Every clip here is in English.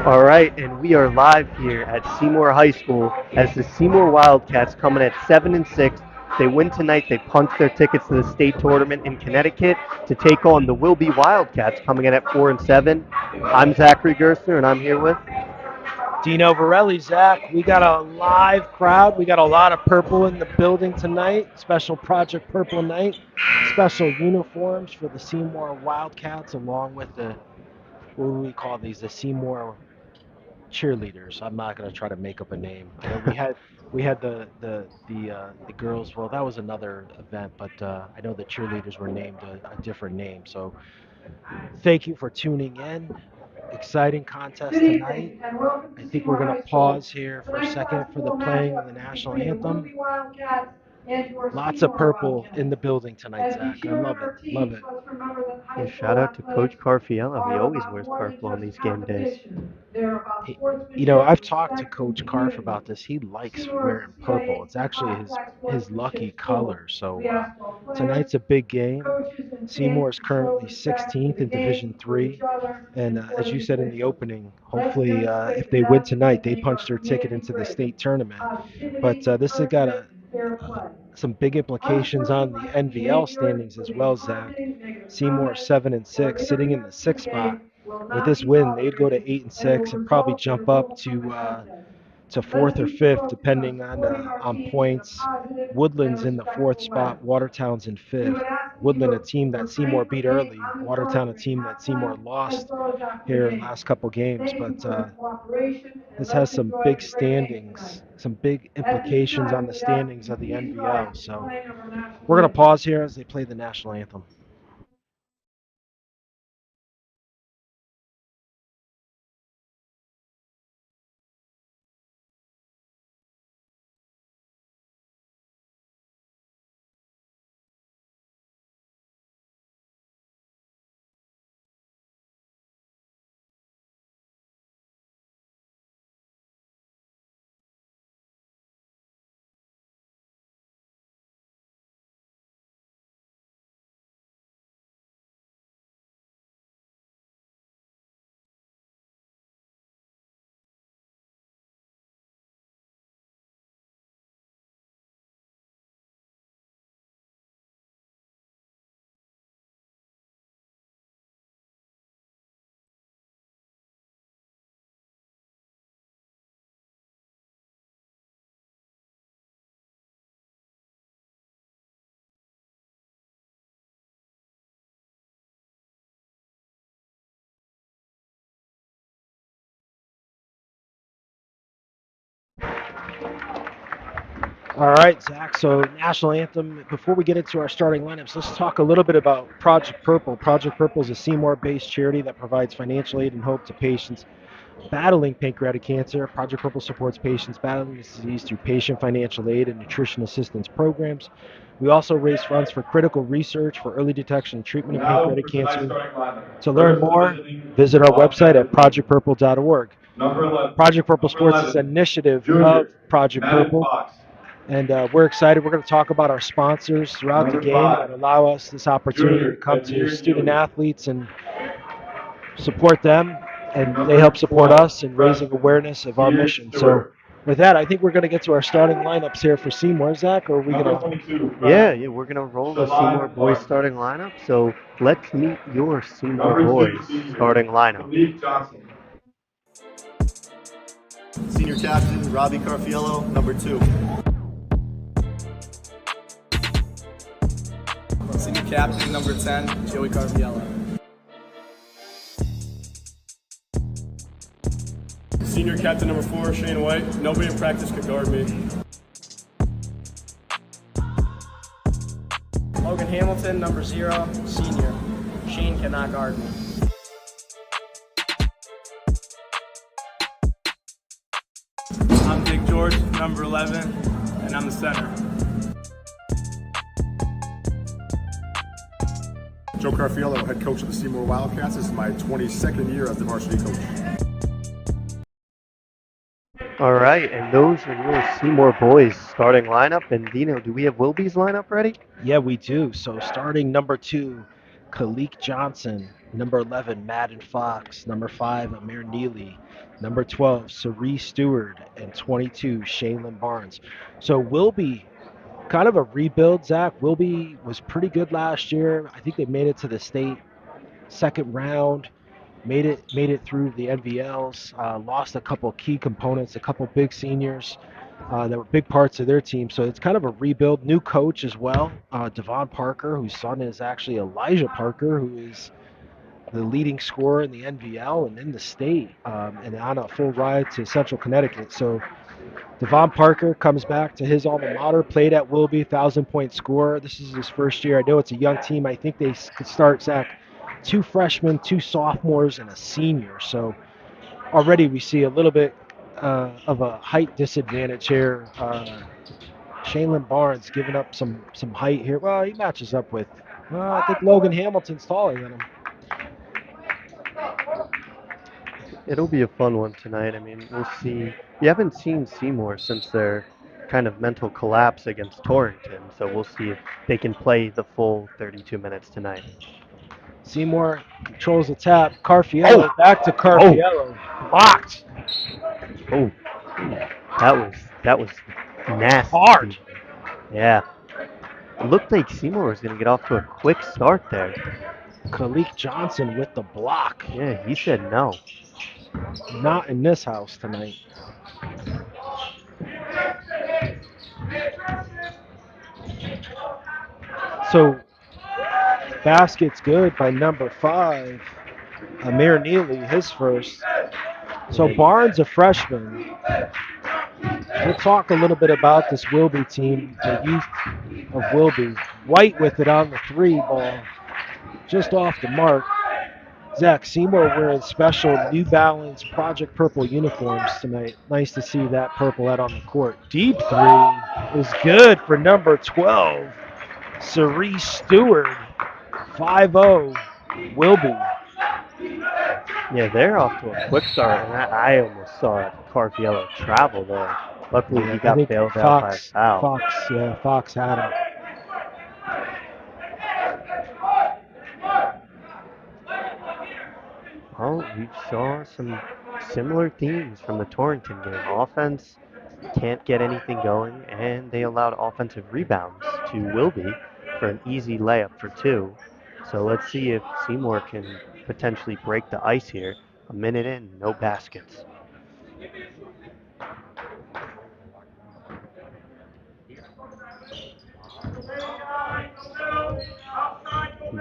All right, and we are live here at Seymour High School as the Seymour Wildcats coming at 7-6. They win tonight. They punch their tickets to the state tournament in Connecticut to take on the Wilby Wildcats coming in at 4-7. I'm Zachary Gerstner, and I'm here with. Dino Varelli, Zach. We got a live crowd. We got a lot of purple in the building tonight. Special Project Purple Night. Special uniforms for the Seymour Wildcats, along with what do we call these? The Seymour cheerleaders. I'm not gonna try to make up a name. I know we had the girls. Well, that was another event, but I know the cheerleaders were named a different name. So thank you for tuning in. Exciting contest tonight. I think we're going to pause here for a second for the playing of the national anthem. Lots of purple in the building tonight, Zach. I love it. Love it. Yeah, shout out to Coach Carfiello. He always wears purple on these game days. I've talked to Coach Carf about this. He likes wearing purple. It's actually his lucky color. So tonight's a big game. Seymour is currently 16th in Division Three, and as you said in the opening, hopefully if they win tonight, they punch their ticket into the state tournament. But this has got some big implications on the NVL standings as well, Zach. Seymour 7-6, sitting in the sixth spot. With this win, they'd go to 8-6 and probably jump up to fourth or fifth, depending on points. Woodland's in the fourth spot. Watertown's in fifth. Woodland, a team that Seymour beat early. Watertown, a team that Seymour lost here in the last couple games. But this has some big standings, some big implications on the standings of the NVL. So we're going to pause here as they play the national anthem. All right, Zach. So, national anthem. Before we get into our starting lineups, let's talk a little bit about Project Purple. Project Purple is a Seymour based charity that provides financial aid and hope to patients battling pancreatic cancer. Project Purple supports patients battling this disease through patient financial aid and nutrition assistance programs. We also raise funds for critical research for early detection and treatment of pancreatic cancer. To learn more, visit our website at projectpurple.org. Project Purple Sports is an initiative of Project Purple. And we're excited. We're going to talk about our sponsors throughout the game that allow us this opportunity to come to student athletes and support them. And they help support us in raising awareness of our mission. So, with that, I think we're going to get to our starting lineups here for Seymour, Zach. Or are we going to? Yeah, we're gonna roll the Seymour boys starting lineup. So let's meet your Seymour boys starting lineup. Senior captain, Robbie Carfiello, number 2. Senior captain, number 10, Joey Carviello. Senior captain, number 4, Shane White. Nobody in practice could guard me. Logan Hamilton, number 0, senior. Shane cannot guard me. I'm Dick George, number 11, and I'm the center. Joe Carfiello, head coach of the Seymour Wildcats. This is my 22nd year as the varsity coach. All right, and those are your Seymour boys starting lineup. And Dino, do we have Wilby's lineup ready? Yeah, we do. So, starting number 2, Kalik Johnson, number 11, Madden Fox, number 5, Amir Neely, number 12, Cerise Stewart, and 22, Shaylin Barnes. So Wilby, kind of a rebuild, Zach. Wilby was pretty good last year. I think they made it to the state second round, made it through the NVLs, lost a couple key components, a couple big seniors that were big parts of their team. So it's kind of a rebuild. New coach as well, Devon Parker, whose son is actually Elijah Parker, who is the leading scorer in the NVL and in the state, and on a full ride to Central Connecticut. So Devon Parker comes back to his alma mater, played at Wilby, 1,000-point scorer. This is his first year. I know it's a young team. I think they could start, Zach, 2 freshmen, 2 sophomores, and a senior. So already we see a little bit of a height disadvantage here. Shaylin Barnes giving up some height here. Well, he matches up with, I think Logan Hamilton's taller than him. It'll be a fun one tonight. I mean, we'll see. You haven't seen Seymour since their kind of mental collapse against Torrington, so we'll see if they can play the full 32 minutes tonight. Seymour controls the tap. Carfiello, back to Carfiello. Blocked. Oh, that was nasty. Hard. Yeah. It looked like Seymour was going to get off to a quick start there. Kalik Johnson with the block. Yeah, he said no. Not in this house tonight. So, basket's good by number 5, Amir Neely, his first. So Barnes, a freshman. We'll talk a little bit about this Wilby team, the youth of Wilby. White with it on the 3 ball, just off the mark. Zach, Seymour wearing special New Balance Project Purple uniforms tonight. Nice to see that purple out on the court. Deep 3 is good for number 12, Cerise Stewart. 5-0, Wilby. Yeah, they're off to a quick start, and I almost saw Carfiello travel there. Luckily, he got bailed out by a foul. Fox had him. Well, we saw some similar themes from the Torrington game. Offense can't get anything going, and they allowed offensive rebounds to Wilby for an easy layup for 2. So let's see if Seymour can potentially break the ice here. A minute in, no baskets.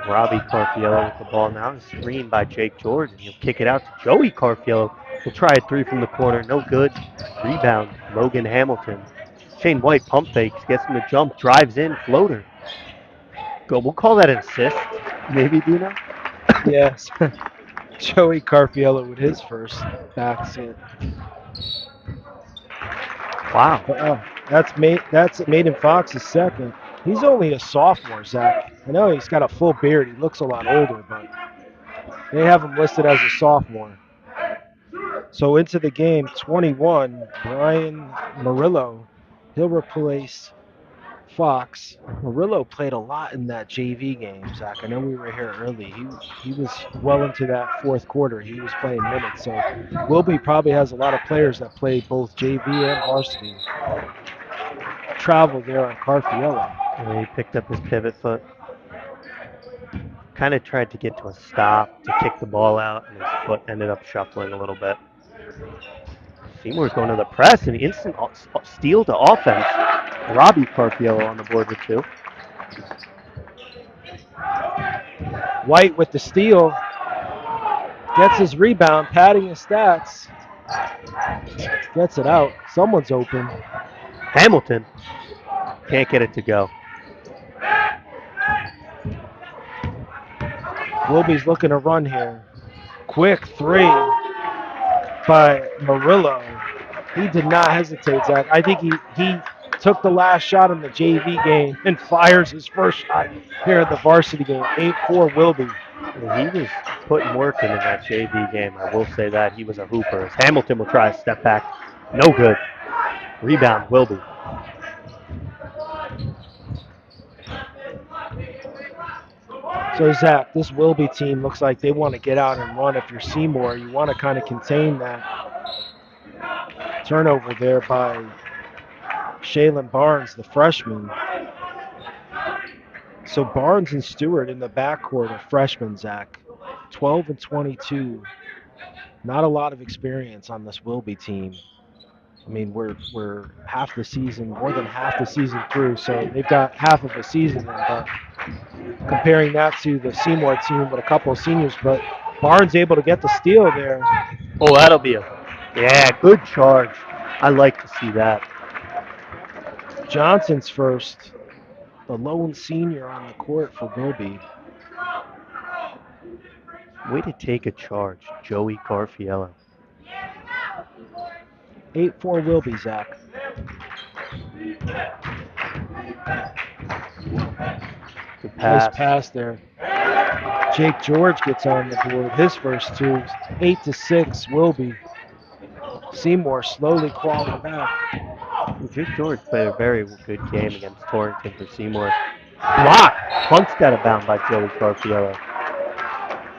Robbie Carfiello with the ball now. Screened by Jake George, and he'll kick it out to Joey Carfiello. He'll try a 3 from the corner. No good. Rebound, Logan Hamilton. Shane White pump fakes, gets him to jump, drives in, floater. Go. We'll call that an assist, maybe, Dino? Yes. Joey Carfiello with his first basket. Wow. That's Maiden Fox's second. He's only a sophomore, Zach. I know he's got a full beard. He looks a lot older, but they have him listed as a sophomore. So into the game, 21, Brian Murillo. He'll replace Fox. Murillo played a lot in that JV game, Zach. I know we were here early. He was well into that 4th quarter. He was playing minutes. So Wilby probably has a lot of players that play both JV and varsity. Travel there on Carfiello. And he picked up his pivot foot. Kind of tried to get to a stop to kick the ball out, and his foot ended up shuffling a little bit. Seymour's going to the press, and instant steal to offense. Robbie Carfiello on the board with 2. White with the steal. Gets his rebound, padding his stats. Gets it out. Someone's open. Hamilton can't get it to go. Wilby's looking to run here. Quick 3 by Murillo. He did not hesitate, Zach. I think he took the last shot in the JV game and fires his first shot here in the varsity game. 8-4 Wilby. He was putting work into that JV game. I will say that. He was a hooper. As Hamilton will try a step back. No good. Rebound, Wilby. So, Zach, this Wilby team looks like they want to get out and run. If you're Seymour, you want to kind of contain that turnover there by Shaylin Barnes, the freshman. So Barnes and Stewart in the backcourt are freshmen, Zach. 12 and 22. Not a lot of experience on this Wilby team. I mean, we're half the season, more than half the season through, so they've got half of a season in, but comparing that to the Seymour team with a couple of seniors, but Barnes able to get the steal there. Oh, that'll be yeah, good charge. I like to see that. Johnson's first, the lone senior on the court for Wilby. Way to take a charge, Joey Carfiello. 8-4 Wilby, Zach. Good pass. Nice pass there. Jake George gets on the board, his first two. 8-6 Wilby. Seymour slowly crawling back. Jake George played a very good game against Torrington for Seymour. Block! Punched out of bounds by Joey Carfiello.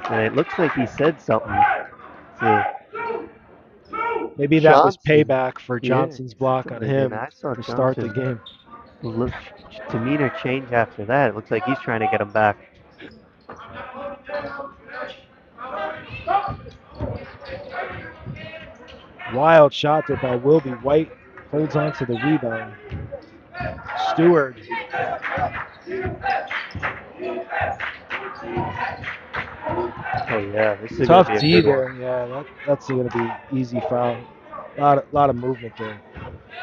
And it looks like he said something to Maybe that was Johnson. payback for Johnson's block on him I saw to start the game. Look, demeanor change after that. It looks like he's trying to get him back. Wild shot there by Wilby. White holds on to the rebound. Stewart. Oh yeah, this is Tough gonna be D a good there. one. Yeah, that's going to be easy foul. Lot of movement there.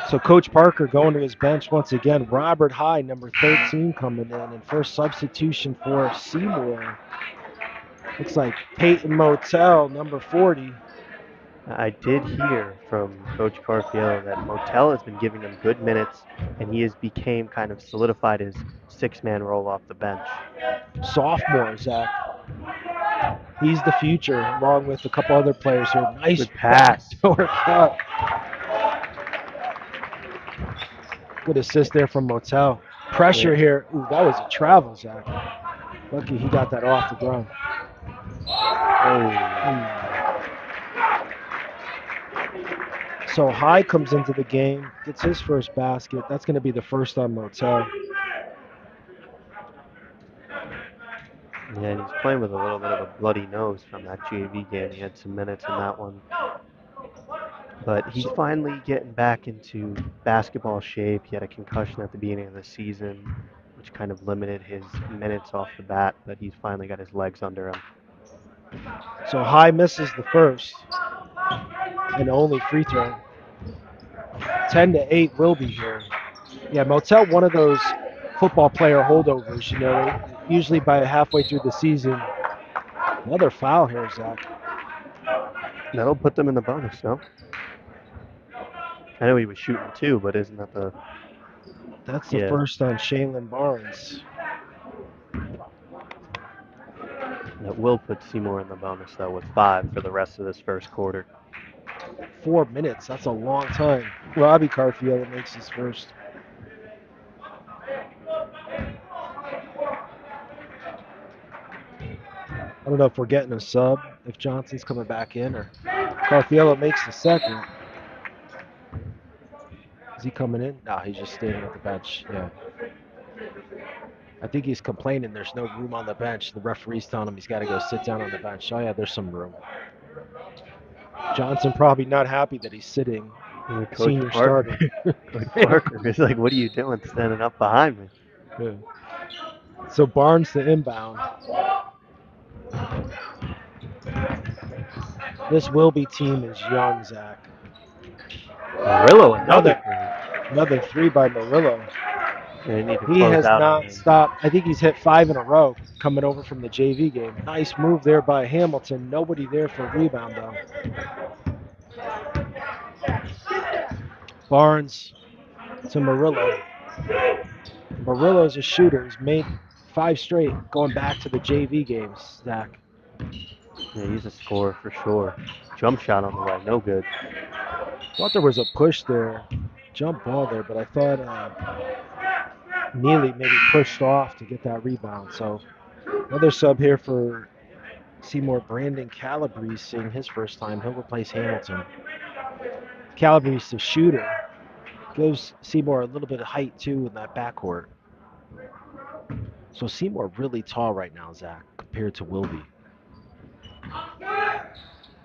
So Coach Parker going to his bench once again. Robert High, number 13, coming in. And first substitution for Seymour. Looks like Peyton Motel, number 40. I did hear from Coach Carfiello that Motel has been giving him good minutes, and he has became kind of solidified his six-man role off the bench. Sophomore, Zach. He's the future, along with a couple other players here. Nice Good pass. cut. Good assist there from Motel. Pressure here. Ooh, that was a travel, Zach. Lucky he got that off the ground. So High comes into the game, gets his first basket. That's going to be the first on Motel. Yeah, and he's playing with a little bit of a bloody nose from that JV game. He had some minutes in that one. But he's finally getting back into basketball shape. He had a concussion at the beginning of the season, which kind of limited his minutes off the bat, but he's finally got his legs under him. So High misses the first and only free throw. 10-8 will be here. Yeah, Motel, one of those football player holdovers, you know, usually by halfway through the season. Another foul here, Zach. That'll put them in the bonus, no? I know he was shooting two, but isn't that the... That's the first on Shaylin Barnes. That will put Seymour in the bonus, though, with 5 for the rest of this first quarter. 4 minutes, that's a long time. Robbie Carfiello makes his first. I don't know if we're getting a sub, if Johnson's coming back in, or Carfiello makes the second. Is he coming in? No, he's just standing at the bench. Yeah. I think he's complaining there's no room on the bench. The referee's telling him he's got to go sit down on the bench. Oh, yeah, there's some room. Johnson probably not happy that he's sitting. Senior starter. Coach Parker is like, what are you doing standing up behind me? Yeah. So Barnes the inbound. This Wilby team is young, Zach. Murillo, another three by Murillo. He has not stopped. I think he's hit 5 in a row coming over from the JV game. Nice move there by Hamilton. Nobody there for a rebound, though. Barnes to Murillo. Murillo's a shooter. He's made 5 straight going back to the JV games, Zach. Yeah, he's a scorer for sure. Jump shot on the way, no good. Thought there was a push there, jump ball there, but I thought Neely maybe pushed off to get that rebound. So Another sub here for Seymour, Brandon Calabrese, seeing his first time. He'll replace Hamilton. Calabrese, the shooter, gives Seymour a little bit of height too in that backcourt. So Seymour really tall right now, Zach, compared to Wilby.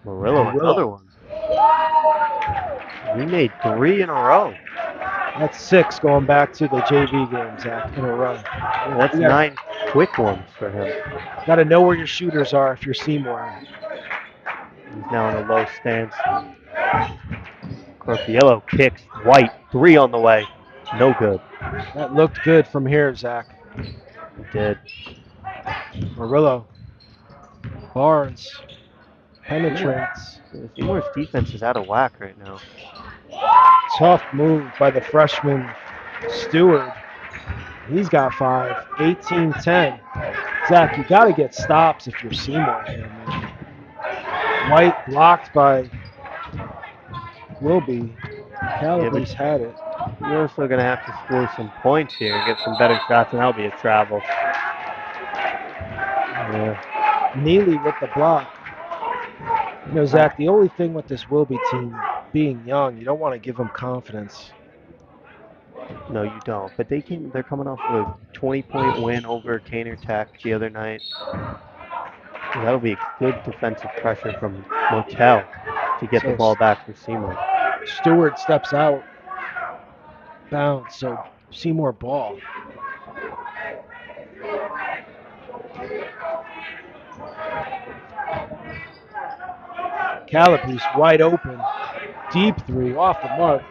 Murillo, another one. He made 3 in a row. That's 6 going back to the JV game, Zach, in a row. Yeah, that's 9 quick ones for him. Got to know where your shooters are if you're Seymour. He's now in a low stance. Corfiello kicks. White, 3 on the way. No good. That looked good from here, Zach. He did. Murillo. Barnes. Penetrates. Seymour's defense is out of whack right now. Tough move by the freshman Stewart. He's got 5. 18-10. Zach, you got to get stops if you're Seymour here, man. White blocked by Wilby. Calabrese had it. You're also going to have to score some points here and get some better shots, and that'll be a travel. Yeah. Neely with the block. You know, Zach, the only thing with this Wilby team being young, you don't want to give them confidence. No, you don't. But they're coming off of a 20-point win over Caner Tech the other night. And that'll be good defensive pressure from Motel to get the ball back for Seymour. Stewart steps out. Bounce, so Seymour ball. Calabrese wide open. Deep 3 off the mark.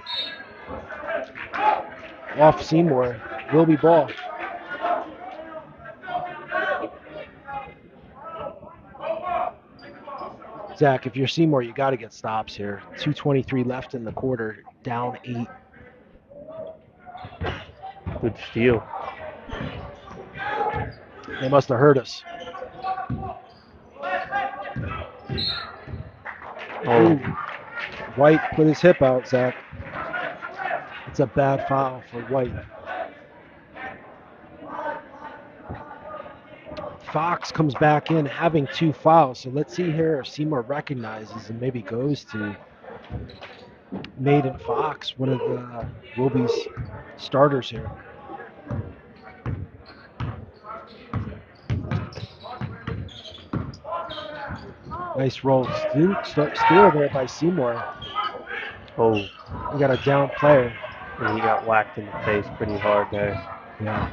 Off Seymour. Wilby ball. Zach, if you're Seymour, you got to get stops here. 2:23 left in the quarter. Down 8. Good steal. They must have heard us. Oh. White put his hip out, Zach. It's a bad foul for White. Fox comes back in having 2 fouls. So let's see here if Seymour recognizes and maybe goes to Maiden Fox, one of the Wilby's starters here. Nice roll. Steal there by Seymour. Oh. We got a down player. And he got whacked in the face pretty hard there. Yeah.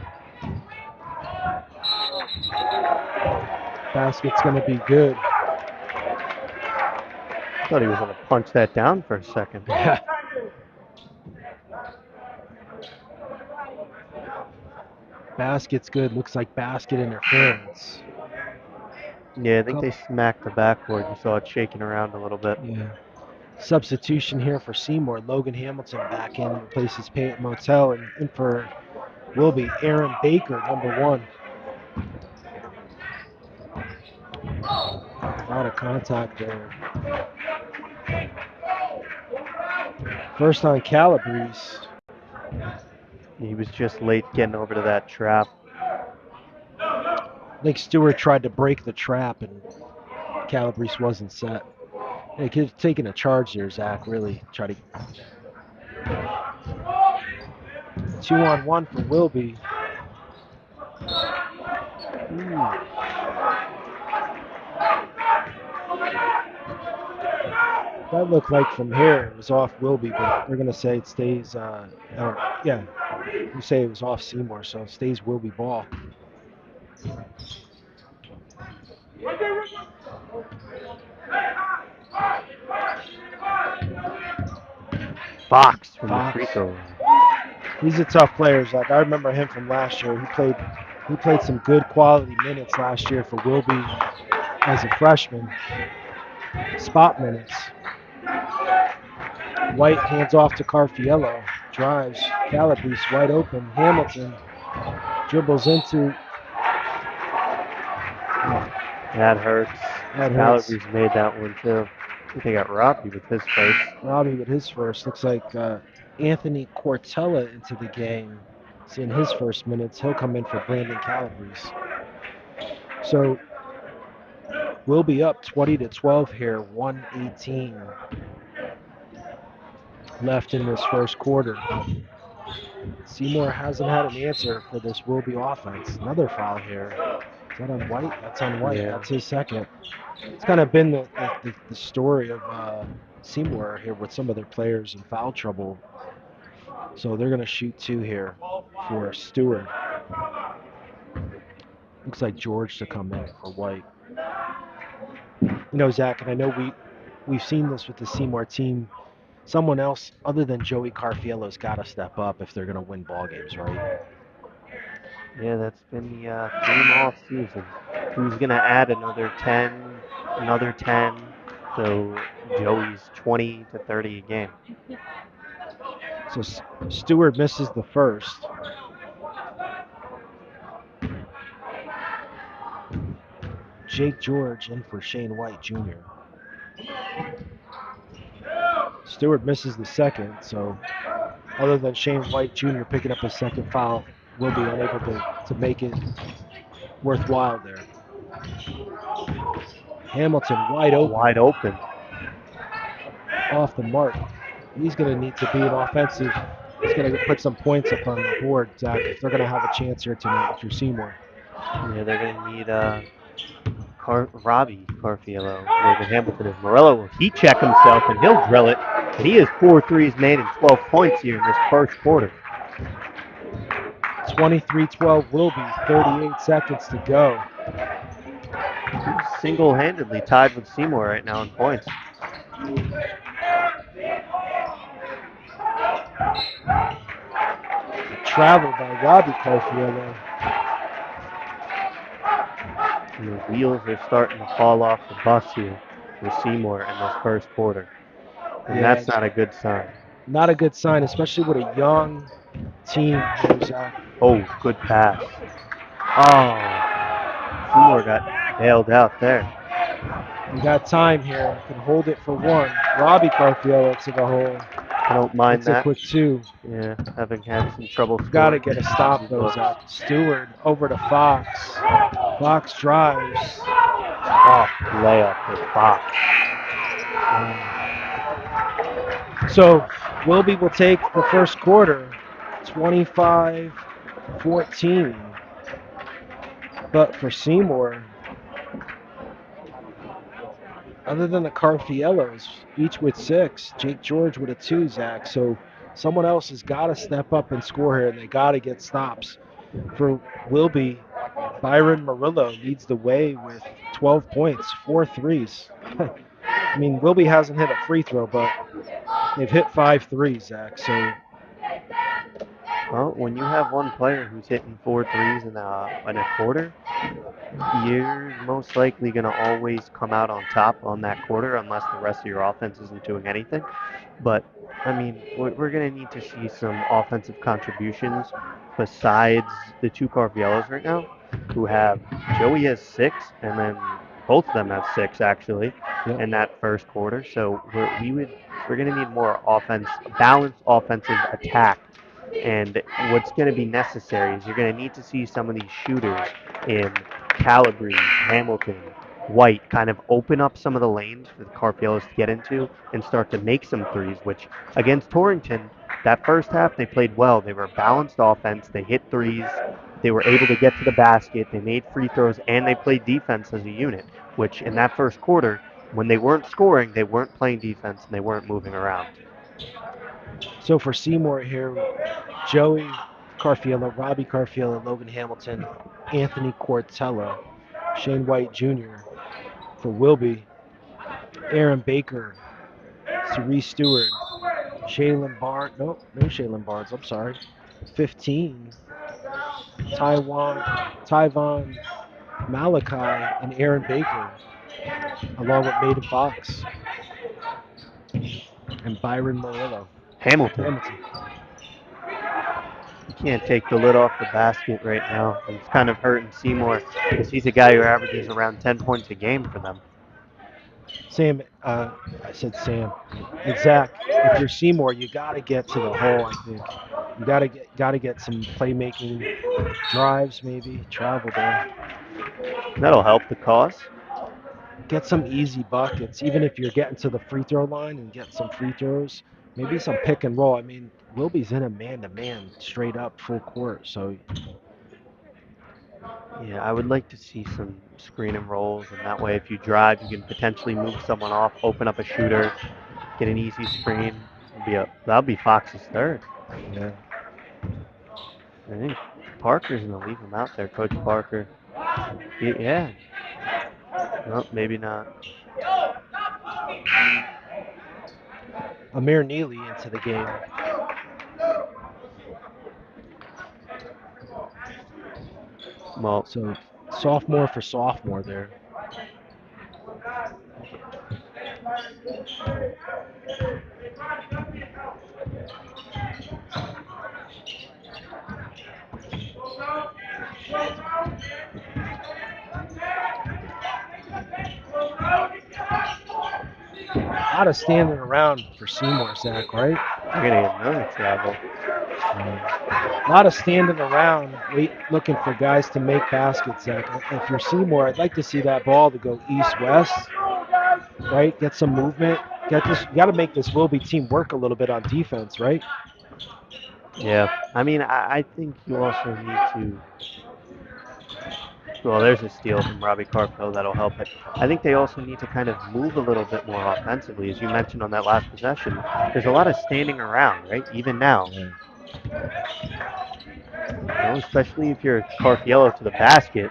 Basket's going to be good. I thought he was going to punch that down for a second. Yeah. Basket's good. Looks like basket interference. Yeah, I think they smacked the backboard. You saw it shaking around a little bit. Yeah. Substitution here for Seymour. Logan Hamilton back in, replaces Peyton Motel, and in for Wilby, Aaron Baker, number 1. A lot of contact there. First on Calabrese. He was just late getting over to that trap. I think Stewart tried to break the trap, and Calabrese wasn't set. He could have taken a charge there, Zach, really. Try to... 2-on-1 for Wilby. That looked like from here it was off Wilby, but they're going to say it stays, we say it was off Seymour, so it stays Wilby ball. Fox from the free throw line. He's a tough player, Zach. I remember him from last year. He played some good quality minutes last year for Wilby as a freshman. Spot minutes. White hands off to Carfiello. Drives. Calabrese wide open. Hamilton dribbles into. That hurts. Calabrese made that one too. I think they got Robbie with his first. Robbie with his first. Looks like Anthony Cortella into the game. Seeing his first minutes. He'll come in for Brandon Calabrese. So we'll be up 20-12 here, 1:18 left in this first quarter. But Seymour hasn't had an answer for this Wilby offense. Another foul here. Is that on White? That's on White. Yeah. That's his second. It's kind of been the story of Seymour here with some of their players in foul trouble. So they're going to shoot 2 here for Stewart. Looks like George to come in for White. You know, Zach, and I know we've seen this with the Seymour team. Someone else other than Joey Carfiello's got to step up if they're going to win ball games, right? Yeah, that's been the theme all season. Who's going to add another 10, another 10? So Joey's 20 to 30 a game. So Stewart misses the first. Jake George in for Shane White Jr. Stewart misses the second, so other than Shane White Jr. picking up his second foul, we'll be unable to make it worthwhile there. Hamilton wide open. Wide open. Off the mark. He's going to need to be an offensive. He's going to put some points up on the board, Zach, if they're going to have a chance here tonight through Seymour. Yeah, they're going to need Robbie Carfiello. Logan Hamilton is Morello will heat check himself and he'll drill it. And he has 4 threes made and 12 points here in this first quarter. 23-12 Wilby, 38 seconds to go. He's single-handedly tied with Seymour right now in points. Travel by Robbie Carfiello. And the wheels are starting to fall off the bus here for Seymour in this first quarter. And Yeah, that's not a good sign. Not a good sign, especially with a young team here, Zach. Oh, good pass. Oh, Seymour got bailed out there. We got time here. Can hold it for 1. Robbie Carfiello to the hole. I don't mind It's a that. quick 2. Yeah, having had some trouble scoring. Got to get a stop, though, Zach. Stewart over to Fox. Fox drives. Oh, layup for Fox. So Wilby will take the first quarter, 25-14. But for Seymour, other than the Carfiellos, each with 6, Jake George with a 2, Zach. So someone else has got to step up and score here, and they got to get stops. For Wilby, Byron Murillo leads the way with 12 points, 4 threes. I mean, Wilby hasn't hit a free throw, but they've hit 5 threes, Zach. So, well, when you have one player who's hitting 4 threes in a quarter, you're most likely going to always come out on top on that quarter unless the rest of your offense isn't doing anything. But, I mean, we're going to need to see some offensive contributions besides the 2 Carfiellos right now, who have Joey has 6, and then both of them have 6 actually in that first quarter. So we're going to need more balanced offensive attack. And what's going to be necessary is you're going to need to see some of these shooters in Calabrese, Hamilton, White kind of open up some of the lanes for the Carfiellos to get into and start to make some threes, which against Torrington, that first half they played well. They were a balanced offense. They hit threes. They were able to get to the basket. They made free throws, and they played defense as a unit, which in that first quarter, when they weren't scoring, they weren't playing defense, and they weren't moving around. So for Seymour here, Joey Carfiello, Robbie Carfiello, Logan Hamilton, Anthony Cortella, Shane White Jr. For Wilby, Aaron Baker, Cerise Stewart, Shaylin Barnes, no Shaylin Barnes, I'm sorry, 15, Tyvon Malachi, and Aaron Baker, along with Maiden Fox, and Byron Murillo. Hamilton. You can't take the lid off the basket right now. It's kind of hurting Seymour because he's a guy who averages around 10 points a game for them. Sam, I said Sam. And Zach, if you're Seymour, you got to get to the hole, I think. You got to get some playmaking drives, maybe, travel there. That'll help the cause. Get some easy buckets, even if you're getting to the free throw line and get some free throws. Maybe some pick and roll. I mean, Wilby's in a man-to-man, straight up full court. So Yeah, I would like to see some screen and rolls, and that way if you drive, you can potentially move someone off, open up a shooter, get an easy screen. That'll be Fox's third. yeah, I think Parker's going to leave him out there, Coach Parker. Yeah. No, maybe not. Amir Neely into the game. Well, So sophomore for sophomore there. A lot of standing around for Seymour, Zach, right? they're going to get another travel. A lot of standing around, looking for guys to make baskets, Zach. If you're Seymour, I'd like to see that ball to go east-west, right? Get some movement. You got to make this Wilby team work a little bit on defense, right? Yeah. I mean, I think you also need to. Well, there's a steal from Robbie Carpel that'll help it. I think they also need to kind of move a little bit more offensively, as you mentioned on that last possession. There's a lot of standing around, right? Even now. Yeah. Especially if you're Carfiello to the basket,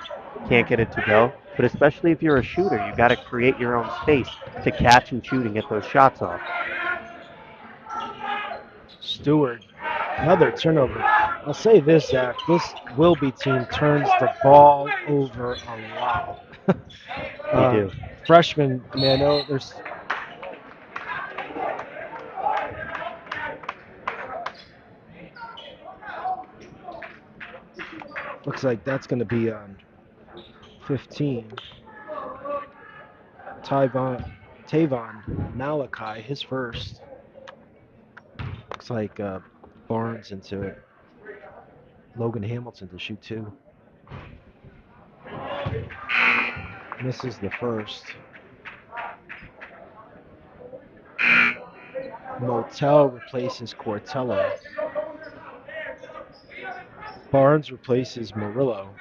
can't get it to go. But especially if you're a shooter, you got to create your own space to catch and shoot and get those shots off. Stewart, another turnover. I'll say this, Zach. This Wilby team turns the ball over a lot. They do. Freshmen, I mean, I know there's. Looks like that's going to be on 15. Tavon Malachi, his first. Looks like Barnes into it. Logan Hamilton to shoot two. Misses the first. Motel replaces Cortello. Barnes replaces Murillo.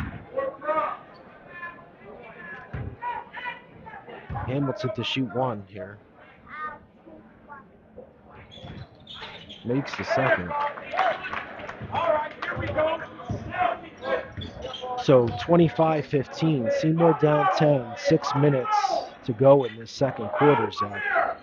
Hamilton to shoot one here. Makes the second. So 25-15. Seymour down 10. 6 minutes to go in this second quarter, Zach.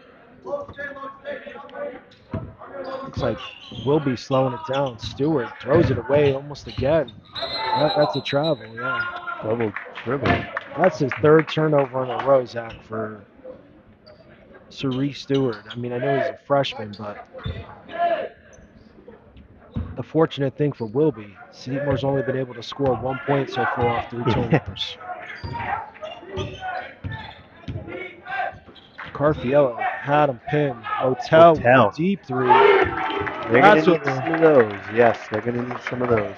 Looks like Wilby slowing it down. Stewart throws it away almost again. That's a travel, yeah. Double dribble. That's his third turnover in a row, Zach, for Cerise Stewart. I mean, I know he's a freshman, but the fortunate thing for Wilby, Seymour's only been able to score 1 point so far off 3 turnovers. Carfiello had him pinned. Hotel with a deep three. They're going to need some of those. Yes, they're going to need some of those.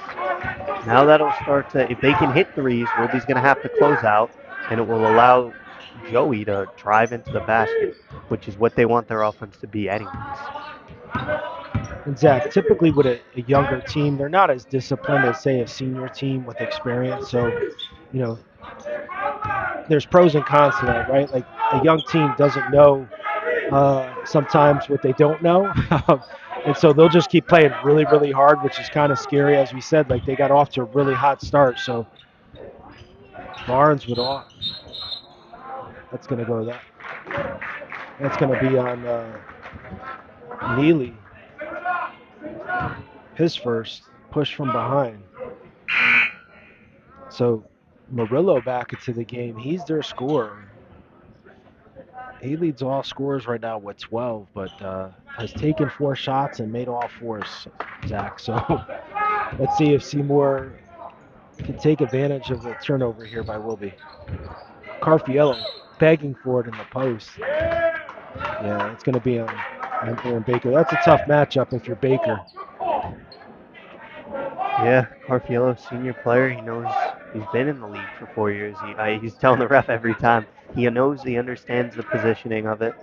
Now that'll start to, if they can hit threes, Wilby's going to have to close out, and it will allow Joey to drive into the basket, which is what they want their offense to be anyways. And Zach, typically with a younger team, they're not as disciplined as, say, a senior team with experience. So, you know, there's pros and cons to that, right? Like a young team doesn't know sometimes what they don't know. And so they'll just keep playing really, really hard, which is kind of scary. As we said, like they got off to a really hot start. So Barnes would off. That's going to go that. That's going to be on Neely. His first push from behind. So Murillo back into the game. He's their scorer. He leads all scorers right now with 12, but has taken 4 shots and made all 4s, Zach. So let's see if Seymour can take advantage of the turnover here by Wilby. Carfiello begging for it in the post. Yeah, it's going to be on Aaron Baker. That's a tough matchup if you're Baker. Yeah, Carfiello, senior player, he knows He's been in the league for 4 years. He's telling the ref every time. He understands the positioning of it.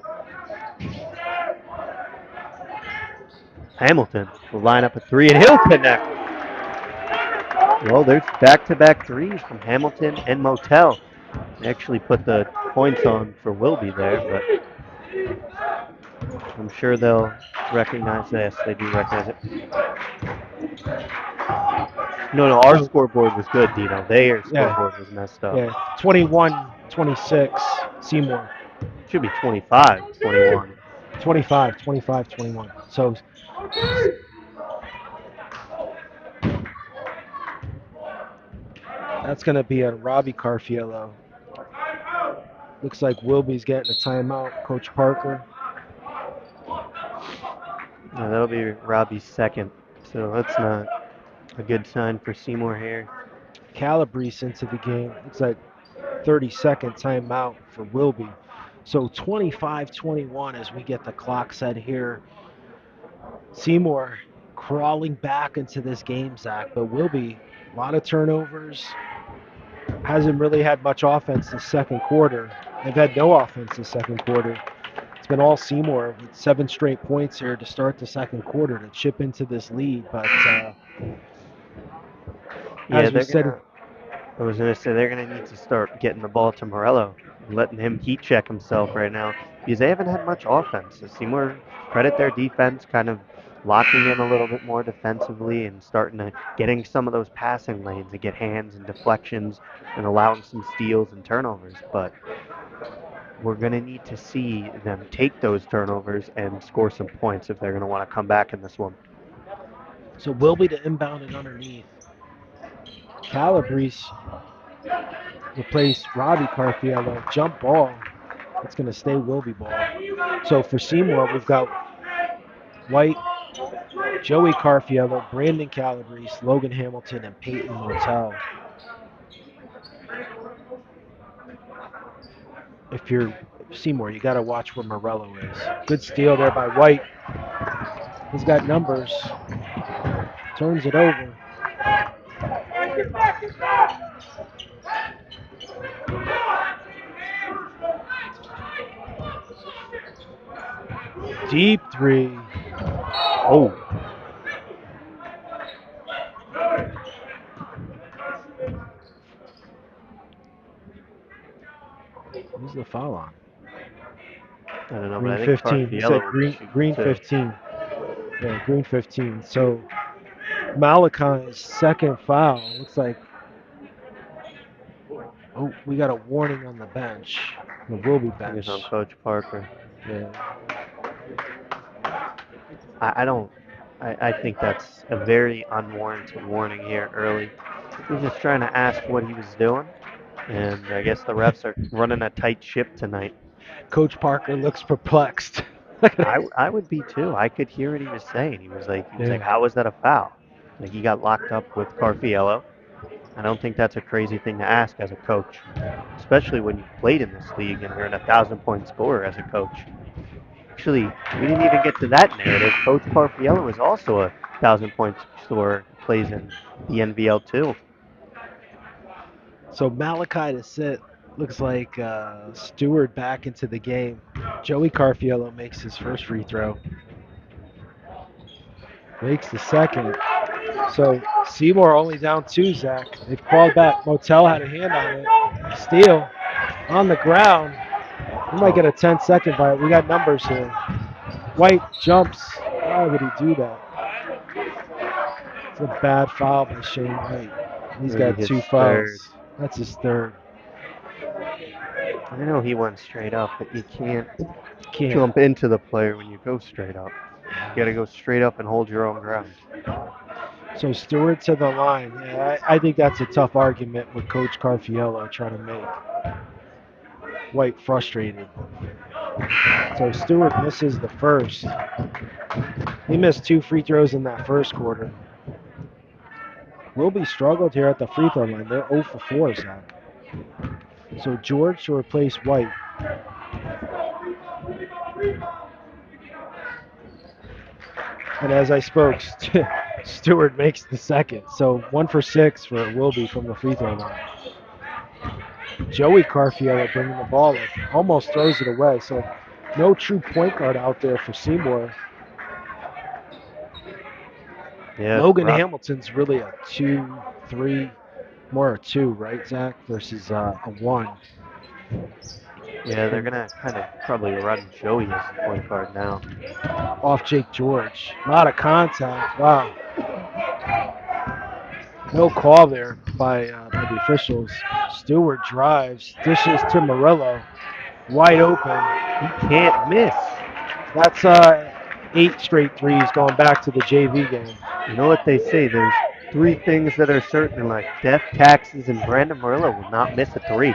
Hamilton will line up a three, and he'll connect. Well, there's back-to-back threes from Hamilton and Motel. They actually put the points on for Wilby there, but I'm sure they'll recognize this. They do recognize it. No, our scoreboard was good, Dino. Their scoreboard was messed up. Yeah, 21-26, Seymour. Should be 25-21. 25-21. So that's going to be a Robbie Carfiello. Looks like Wilby's getting a timeout, Coach Parker. That'll be Robbie's second, so that's not a good sign for Seymour here. Calabrese into the game. Looks like 30-second timeout for Wilby. So 25-21 as we get the clock set here. Seymour crawling back into this game, Zach, but Wilby, a lot of turnovers. Hasn't really had much offense this second quarter. They've had no offense this second quarter. It's been all Seymour with 7 straight points here to start the second quarter to chip into this lead. But as we said, I was going to say they're going to need to start getting the ball to Morello, letting him heat check himself right now because they haven't had much offense. So Seymour, credit their defense, kind of locking in a little bit more defensively and starting to getting some of those passing lanes and get hands and deflections and allowing some steals and turnovers. But we're going to need to see them take those turnovers and score some points if they're going to want to come back in this one. So Wilby to inbound it underneath. Calabrese replaced Robbie Carfiello. Jump ball. It's going to stay Wilby ball. So for Seymour, we've got White, Joey Carfiello, Brandon Calabrese, Logan Hamilton, and Peyton Motel. If you're Seymour, you got to watch where Morello is. Good steal there by White. He's got numbers. Turns it over. Deep three. Oh. Who's the foul on? I don't know, Green but I think 15. He said green 15. Yeah, green 15. So Malachi's second foul. Looks like, oh, we got a warning on the bench. The Wilby bench. It's on Coach Parker. Yeah. I think that's a very unwarranted warning here early. He was just trying to ask what he was doing, and I guess the refs are running a tight ship tonight. Coach Parker looks perplexed. I would be too. I could hear what he was saying. He was like, how was that a foul? Like, he got locked up with Carfiello. I don't think that's a crazy thing to ask as a coach, especially when you've played in this league and you're an 1,000-point scorer as a coach. Actually, we didn't even get to that narrative. Coach Carfiello is also a 1,000-point scorer, plays in the NVL too. So Malachi to sit. Looks like Stewart back into the game. Joey Carfiello makes his first free throw. Makes the second. So Seymour only down 2, Zach. They've called back. Motel had a hand on it. Steal on the ground. We might get a 10-second bite. We got numbers here. White jumps. Why would he do that? It's a bad foul by Shane White. He's got 2 fouls. That's his third. I know he went straight up, but you can't jump into the player when you go straight up. You got to go straight up and hold your own ground. So Stewart to the line. Yeah, I think that's a tough argument with Coach Carfiello trying to make. White frustrated. So Stewart misses the first. He missed 2 free throws in that first quarter. Wilby struggled here at the free throw line. They're 0 for 4, Zach. So George to replace White. And as I spoke, Stewart makes the second. So 1 for 6 for Wilby from the free throw line. Joey Carfiello bringing the ball up, almost throws it away. So no true point guard out there for Seymour. Yeah, Logan Hamilton's really a 2-3, more a 2, right, Zach, versus a 1. Yeah, they're gonna kind of probably run Joey as the point guard now. Off Jake George. A lot of contact. Wow. No call there by the officials. Stewart drives, dishes to Murillo. Wide open. He can't miss. That's 8 straight threes going back to the JV game. You know what they say? There's 3 things that are certain in life: death, taxes, and Brandon Murillo will not miss a 3.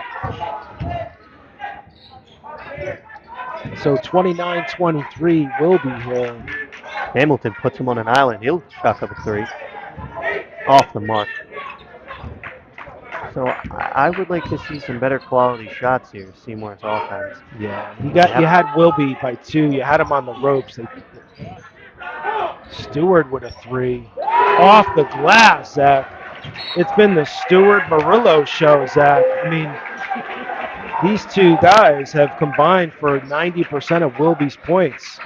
So 29-23 will be here. Hamilton puts him on an island. He'll chuck up a 3. Off the mark. So I would like to see some better quality shots here, Seymour's offense. Yeah, you had Wilby by 2. You had him on the ropes. Stewart with a 3. Off the glass, Zach. It's been the Stewart-Murillo show, Zach. I mean, these two guys have combined for 90% of Wilby's points.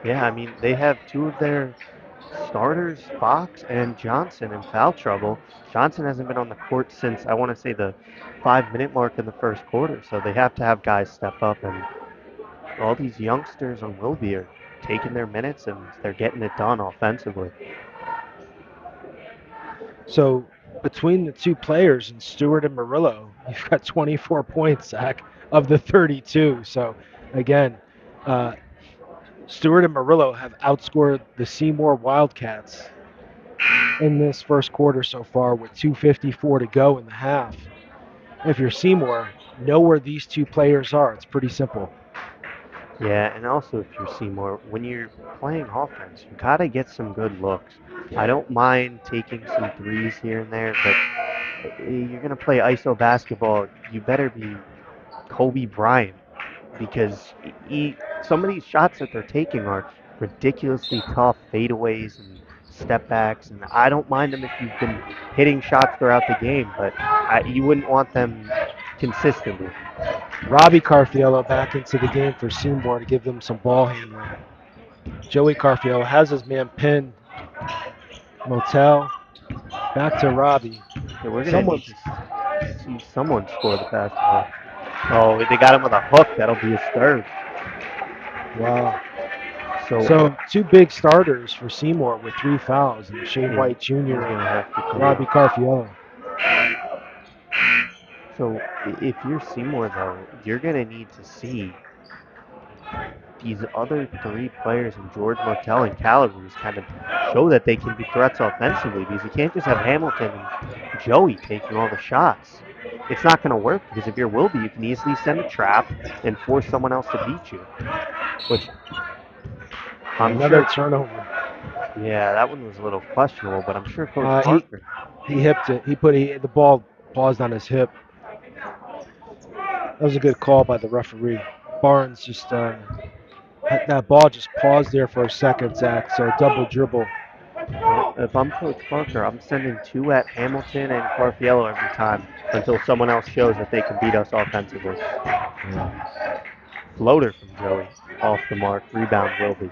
Yeah, I mean, they have 2 of their starters, Fox and Johnson, in foul trouble. Johnson hasn't been on the court since, I want to say, the 5-minute mark in the first quarter, so they have to have guys step up, and all these youngsters on Wilby are taking their minutes, and they're getting it done offensively. So between the 2 players, and Stewart and Murillo, you've got 24 points, Zach, of the 32. So again, Stewart and Murillo have outscored the Seymour Wildcats in this first quarter so far with 2:54 to go in the half. If you're Seymour, know where these 2 players are. It's pretty simple. Yeah, and also if you're Seymour, when you're playing offense, you got to get some good looks. I don't mind taking some threes here and there, but you're going to play ISO basketball, you better be Kobe Bryant, because some of these shots that they're taking are ridiculously tough fadeaways and step backs, and I don't mind them if you've been hitting shots throughout the game, but you wouldn't want them consistently. Robbie Carfiello back into the game for Seymour to give them some ball handling. Joey Carfiello has his man pinned. Motel back to Robbie. Yeah, we're going to need to see someone score the basketball. Oh, they got him with a hook. That'll be his 3rd. Wow. So 2 big starters for Seymour with 3 fouls, and Shane White Jr. and Robbie Carfiello. So if you're Seymour, though, you're going to need to see these other 3 players in George Motel and Calabrese kind of show that they can be threats offensively, because you can't just have Hamilton and Joey taking all the shots. It's not going to work, because if you're Wilby, you can easily send a trap and force someone else to beat you. Which Another turnover. Yeah, that one was a little questionable, but I'm sure Coach Parker. He hipped it. The ball paused on his hip. That was a good call by the referee. Barnes just that ball just paused there for a second, Zach. So double dribble. Well, if I'm Coach Parker, I'm sending 2 at Hamilton and Carfiello every time until someone else shows that they can beat us offensively. Yeah. Floater from Joey, off the mark. Rebound, Wilby.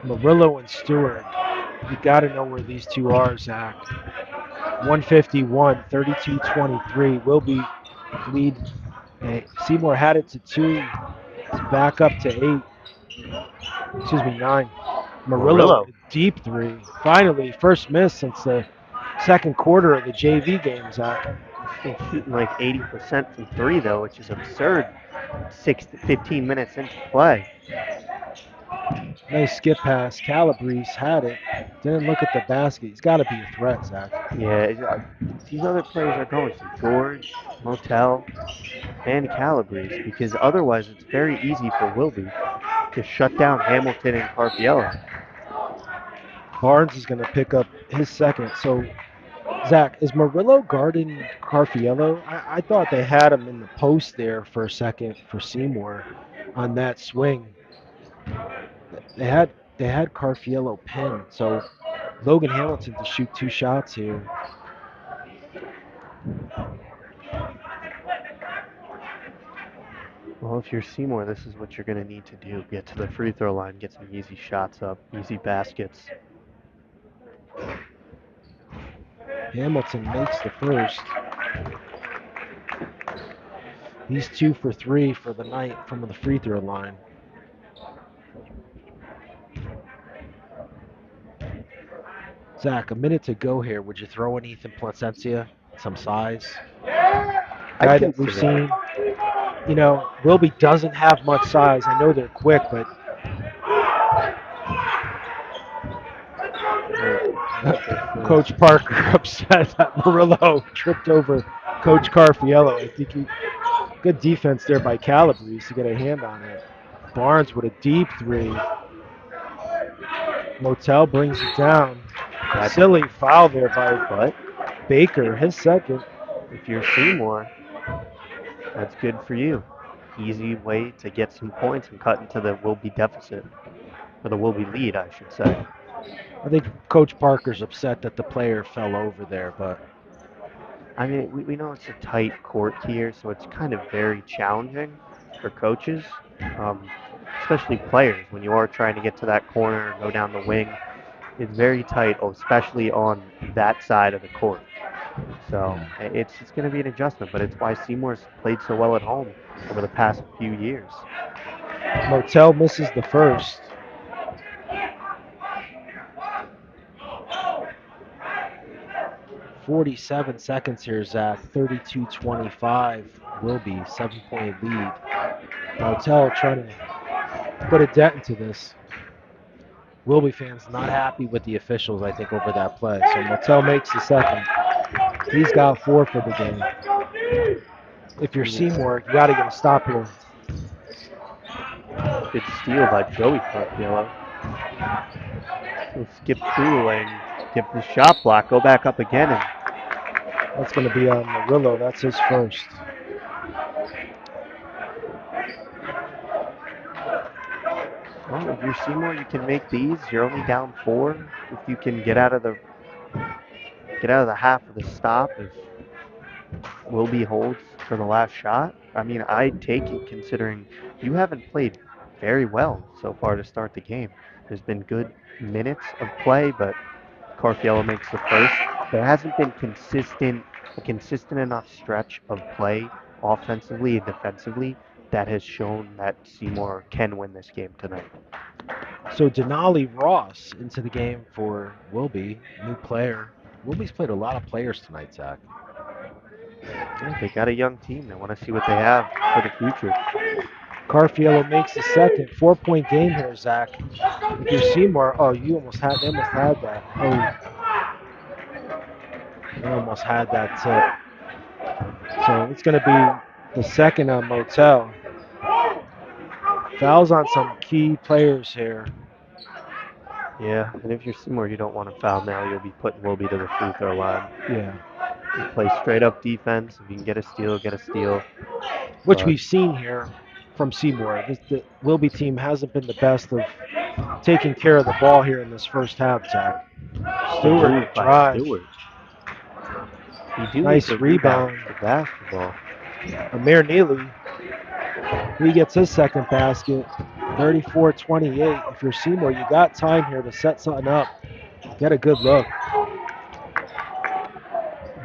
Murillo and Stewart. You got to know where these 2 are, Zach. 151, 32-23. Wilby lead. Seymour had it to 2. It's back up to 9. Murillo, deep 3. Finally, first miss since the second quarter of the JV game, Zach. He's shooting like 80% from 3, though, which is absurd. 6 to 15 minutes into play. Nice skip pass. Calabrese had it. Didn't look at the basket. He's got to be a threat, Zach. Yeah, these other players are going to George, Motel, and Calabrese, because otherwise it's very easy for Wilby to shut down Hamilton and Carfiello. Barnes is going to pick up his second. So Zach, is Murillo guarding Carfiello? I thought they had him in the post there for a second for Seymour on that swing. They had Carfiello pinned, so Logan Hamilton to shoot 2 shots here. Well, if you're Seymour, this is what you're going to need to do. Get to the free throw line, get some easy shots up, easy baskets. Hamilton makes the first. He's 2 for 3 for the night from the free throw line. Zach, a minute to go here. Would you throw in Ethan Placencia? Some size? Guy that we've seen. You know, Wilby doesn't have much size. I know they're quick, but Coach Parker upset that Murillo tripped over Coach Carfiello. I think good defense there by Calabrese to get a hand on it. Barnes with a deep three. Motel brings it down. Silly foul there by Baker, his second. If you're Seymour, that's good for you. Easy way to get some points and cut into the Wilby deficit, or the Wilby lead, I should say. I think Coach Parker's upset that the player fell over there, but I mean, we know it's a tight court here, so it's kind of very challenging for coaches, especially players, when you are trying to get to that corner or go down the wing. It's very tight, especially on that side of the court. So it's going to be an adjustment, but it's why Seymour's played so well at home over the past few years. Motel misses the first. .47 seconds here, Zach. 32-25. Wilby, 7-point lead. Motel trying to put a dent into this. Wilby fans not happy with the officials, I think, over that play. So Motel makes the second. He's got 4 for the game. If you're Seymour, you got to get a stop here. Good steal by Joey Carfiello. He'll skip through the lane, get the shot block, go back up again, and that's going to be on Murillo. That's his first. Well, if you're Seymour, you can make these. You're only down 4. If you can get out of the half of the stop, if Wilby holds for the last shot, I mean, I'd take it considering you haven't played very well so far to start the game. There's been good minutes of play, but Carfiello makes the first. There hasn't been a consistent enough stretch of play offensively and defensively that has shown that Seymour can win this game tonight. So Denali Ross into the game for Wilby, new player. Wilby's played a lot of players tonight, Zach. Yeah, they got a young team. They want to see what they have for the future. Carfiello makes the second. 4-point game here, Zach. If you're Seymour, they almost had that. They almost had that tip. So it's going to be the second on Motel. Fouls on some key players here. Yeah, and if you're Seymour, you don't want to foul now. You'll be putting Wilby to the free throw line. Yeah. You play straight up defense. If you can get a steal, get a steal. Which we've seen here from Seymour. The Wilby team hasn't been the best of taking care of the ball here in this first half, Zach. Stewart drives. Nice rebound. For basketball. Amir Neely, he gets his second basket. 34-28. If you're Seymour, you got time here to set something up. Get a good look.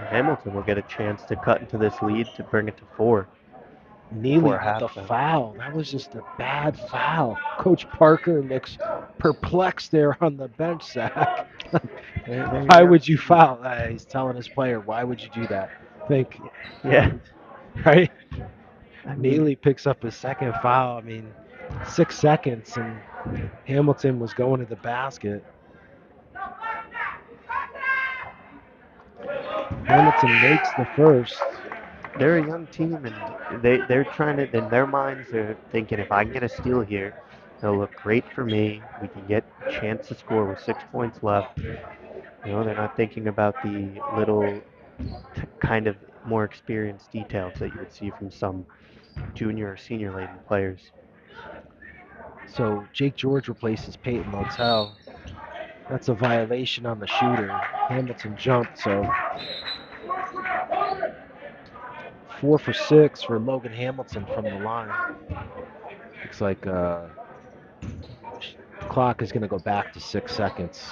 Hamilton will get a chance to cut into this lead to bring it to 4. Neely with the foul. That was just a bad foul. Coach Parker looks perplexed there on the bench, Zach. Why would you foul? He's telling his player, why would you do that? Yeah. Right? Neely picks up his second foul. I mean, 6 seconds, and Hamilton was going to the basket. Hamilton makes the first. They're a young team, and they're trying to, in their minds, they're thinking, if I can get a steal here, it'll look great for me. We can get a chance to score with 6 points left. They're not thinking about the little kind of more experienced details that you would see from some junior or senior laden players. So Jake George replaces Peyton Motel. That's a violation on the shooter. Hamilton jumped, so 4 for 6 for Logan Hamilton from the line. Looks like the clock is going to go back to 6 seconds.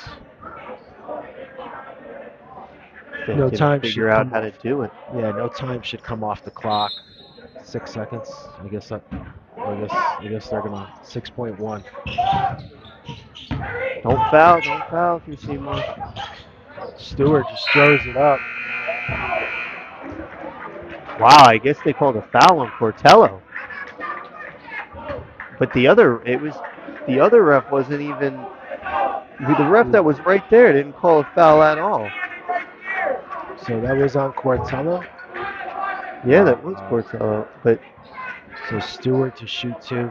They No can time figure should out come how to off. do it. Yeah, no time should come off the clock. 6 seconds. I guess they're gonna 6.1. Don't foul if you're Seymour. Stewart just throws it up. Wow, I guess they called a foul on Cortello. But the other ref wasn't even, the ref that was right there didn't call a foul at all. So that was on Cortello. Yeah, that was Cortello, but So Stewart to shoot 2.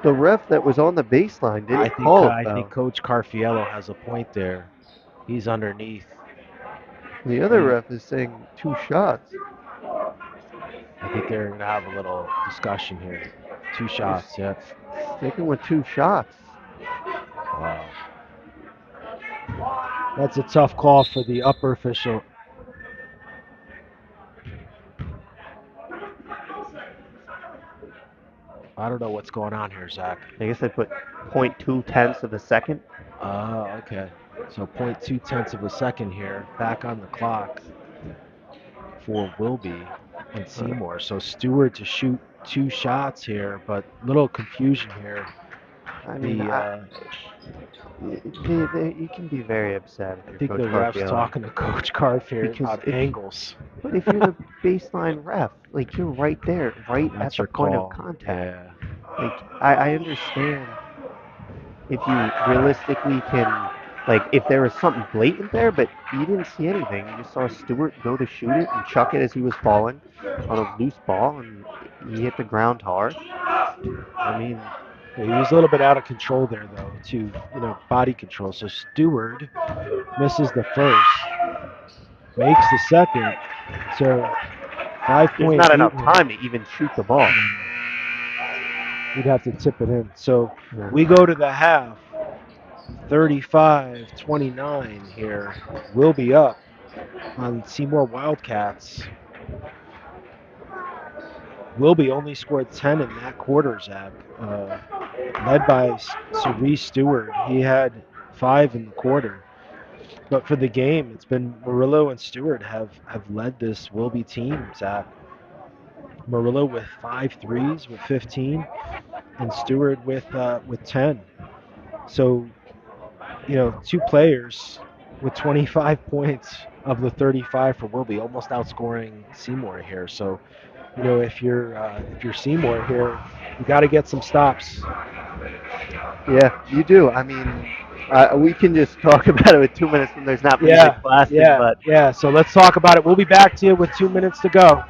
the ref that was on the baseline didn't call a I think foul. Coach Carfiello has a point there. He's underneath. The other ref is saying 2 shots. I think they're gonna have a little discussion here. 2 shots, yeah. Sticking with 2 shots. Wow. That's a tough call for the upper official. I don't know what's going on here, Zach. I guess I put 0.2 tenths of a second. Okay. So 0.2 tenths of a second here, back on the clock for Wilby and Seymour. So Stewart to shoot 2 shots here, but little confusion here. I mean, you can be very upset if I you're think Coach the ref's Carfiello. talking to Coach Carfield Because about angles. But if you're the baseline ref, like you're right there, right at That's the your point call. of contact. Yeah. Like I understand if you realistically can, like if there was something blatant there, but you didn't see anything. You just saw Stewart go to shoot it and chuck it as he was falling on a loose ball, and he hit the ground hard. I mean, He was a little bit out of control there, though, too. Body control. So Stewart misses the first, makes the second. So 5 there's point not lead enough here. time to even shoot the ball. We'd have to tip it in. So Yeah. we go to the half. 35-29 here. We'll be up on Seymour Wildcats. Wilby only scored 10 in that quarter, Zach. Led by Cerise Stewart. He had 5 in the quarter. But for the game, it's been Murillo and Stewart have led this Wilby team, Zach. Murillo with 5 threes with 15, and Stewart with 10. So, 2 players with 25 points of the 35 for Wilby, almost outscoring Seymour here. So, if you're Seymour here, you got to get some stops. Yeah, you do. I mean, we can just talk about it with 2 minutes when there's not music blasting, but Yeah. So let's talk about it. We'll be back to you with 2 minutes to go.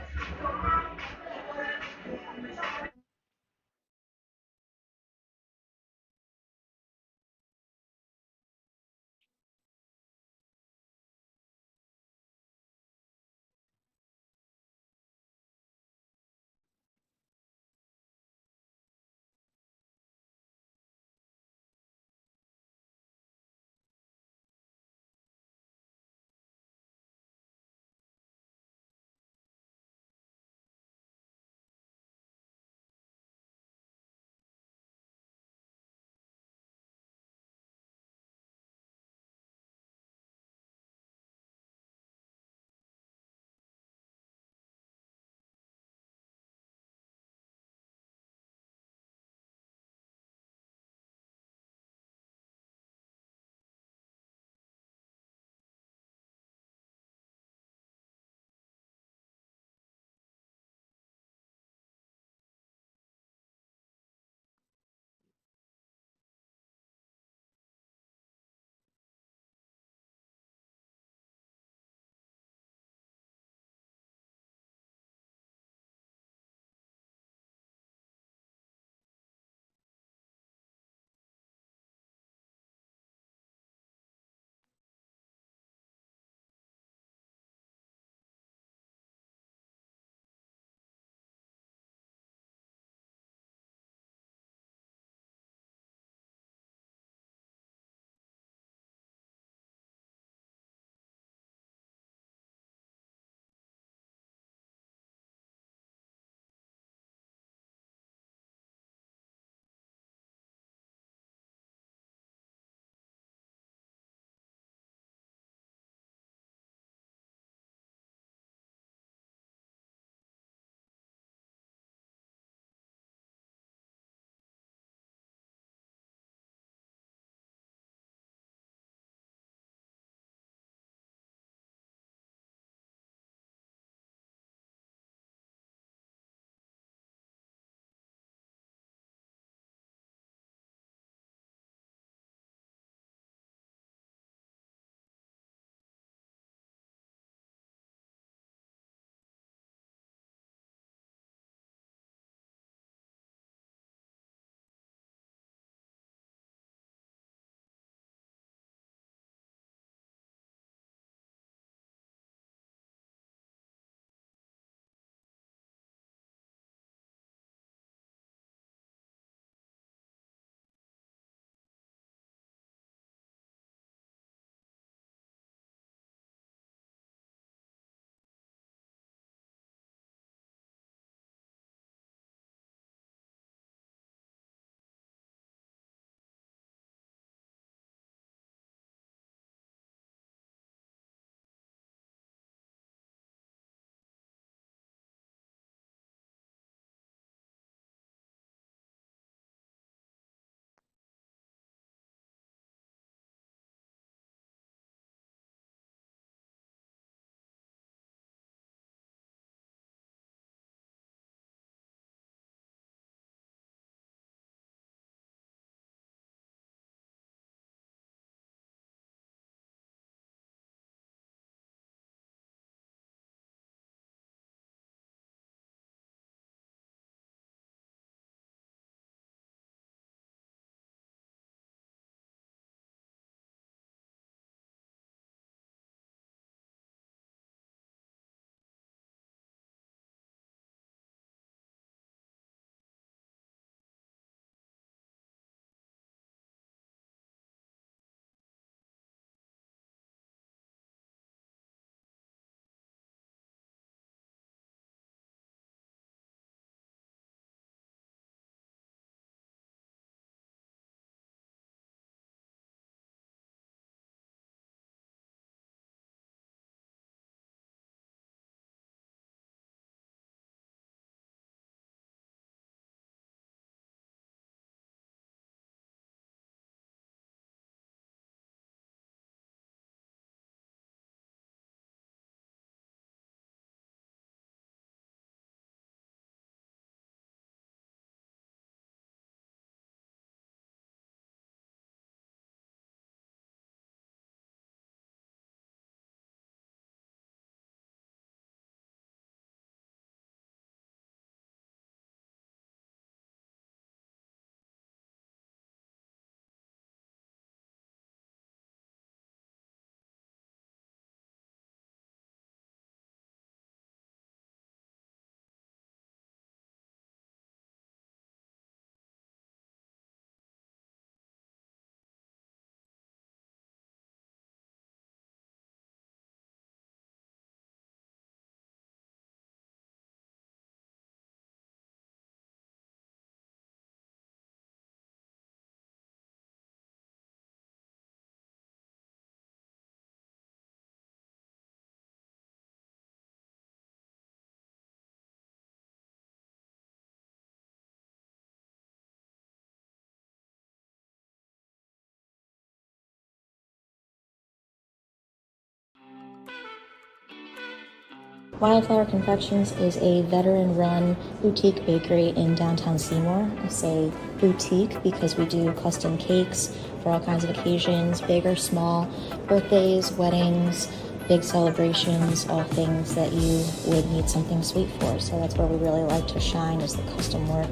Wildflower Confections is a veteran-run boutique bakery in downtown Seymour. I say boutique because we do custom cakes for all kinds of occasions, big or small, birthdays, weddings, big celebrations, all things that you would need something sweet for. So that's where we really like to shine, is the custom work.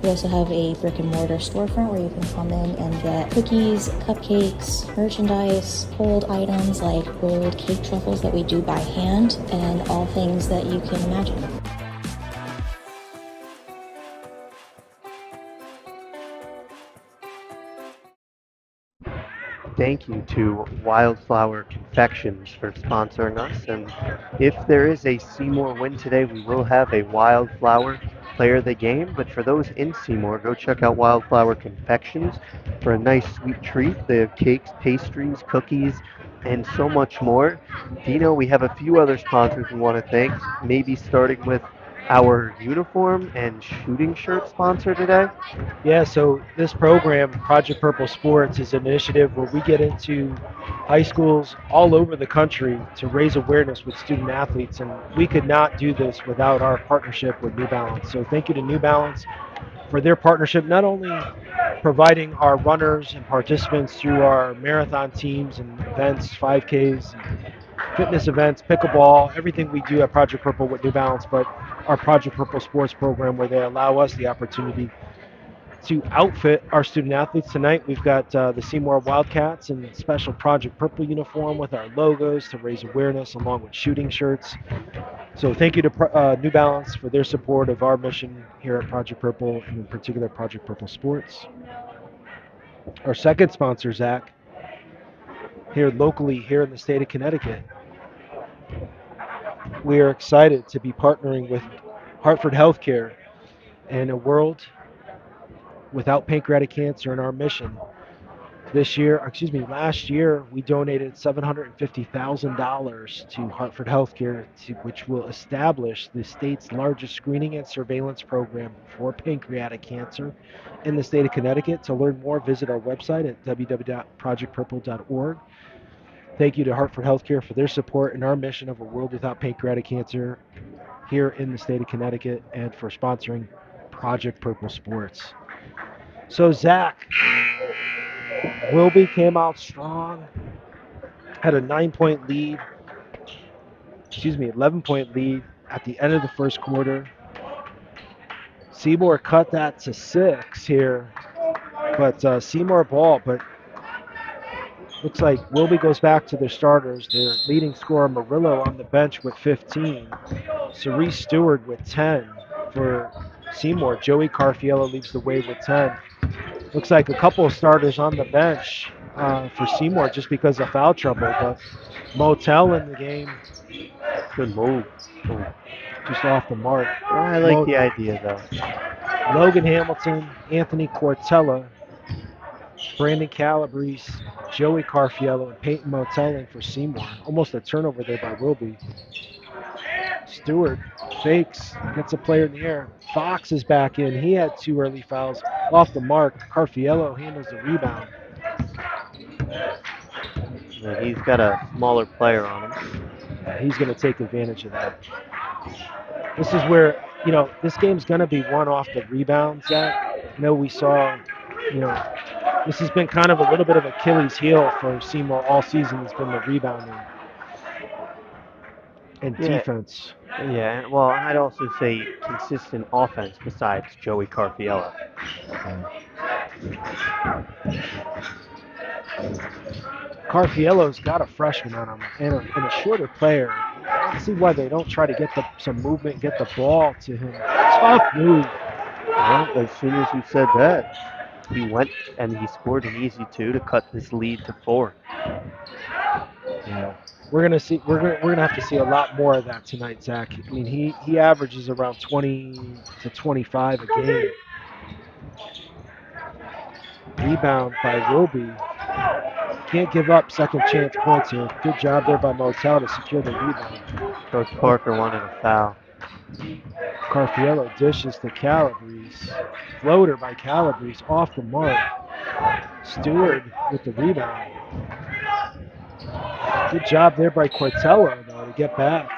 We also have a brick and mortar storefront where you can come in and get cookies, cupcakes, merchandise, cold items like rolled cake truffles that we do by hand, and all things that you can imagine. Thank you to Wildflower Confections for sponsoring us. And if there is a Seymour win today, we will have a Wildflower player of the game. But for those in Seymour, go check out Wildflower Confections for a nice sweet treat. They have cakes, pastries, cookies, and so much more. Dino, we have a few other sponsors we want to thank, maybe starting with our uniform and shooting shirt sponsor today. Yeah, so this program, Project Purple Sports, is an initiative where we get into high schools all over the country to raise awareness with student athletes, and we could not do this without our partnership with New Balance. So thank you to New Balance for their partnership, not only providing our runners and participants through our marathon teams and events, 5Ks, and fitness events, pickleball, everything we do at Project Purple with New Balance, but our Project Purple Sports program, where they allow us the opportunity to outfit our student athletes. Tonight we've got the Seymour Wildcats in special Project Purple uniform with our logos to raise awareness, along with shooting shirts. So thank you to New Balance for their support of our mission here at Project Purple, and in particular Project Purple Sports. Our second sponsor, Zach, here locally here in the state of Connecticut. We are excited to be partnering with Hartford Healthcare and a world without pancreatic cancer in our mission. Last year, we donated $750,000 to Hartford Healthcare, which will establish the state's largest screening and surveillance program for pancreatic cancer in the state of Connecticut. To learn more, visit our website at www.projectpurple.org. Thank you to Hartford Healthcare for their support in our mission of a world without pancreatic cancer here in the state of Connecticut, and for sponsoring Project Purple Sports. So, Zach, Wilby came out strong, had a 11-point lead at the end of the first quarter. Seymour cut that to 6 here, but Seymour ball, but looks like Wilby goes back to their starters. Their leading scorer, Murillo, on the bench with 15. Cerise Stewart with 10 for Seymour. Joey Carfiello leads the way with 10. Looks like a couple of starters on the bench for Seymour just because of foul trouble, but Motel in the game. Good move. Just off the mark. I like the idea, though. Logan Hamilton, Anthony Cortella, Brandon Calabrese, Joey Carfiello, and Peyton Motelling for Seymour. Almost a turnover there by Wilby. Stewart fakes, gets a player in the air. Fox is back in. He had 2 early fouls off the mark. Carfiello handles the rebound. Yeah, he's got a smaller player on him. Yeah, he's going to take advantage of that. This is where, this game's going to be won off the rebound, Zach. We saw, this has been kind of a little bit of Achilles heel for Seymour all season. Has been the rebounding and defense. Yeah, well, I'd also say consistent offense besides Joey Carfiello. Carfiello's got a freshman on him and a shorter player. Let's see why they don't try to get some movement, get the ball to him. Tough move. Well, as soon as you said that, he went and he scored an easy 2 to cut this lead to 4. Yeah. We're gonna have to see a lot more of that tonight, Zach. I mean, he averages around 20 to 25 a game. Rebound by Wilby. Can't give up second chance points here. Good job there by Motel to secure the rebound. Coach Parker wanted a foul. Carfiello dishes to Calabrese. Floater by Calabrese off the mark. Stewart with the rebound. Good job there by Cortella, though, to get back.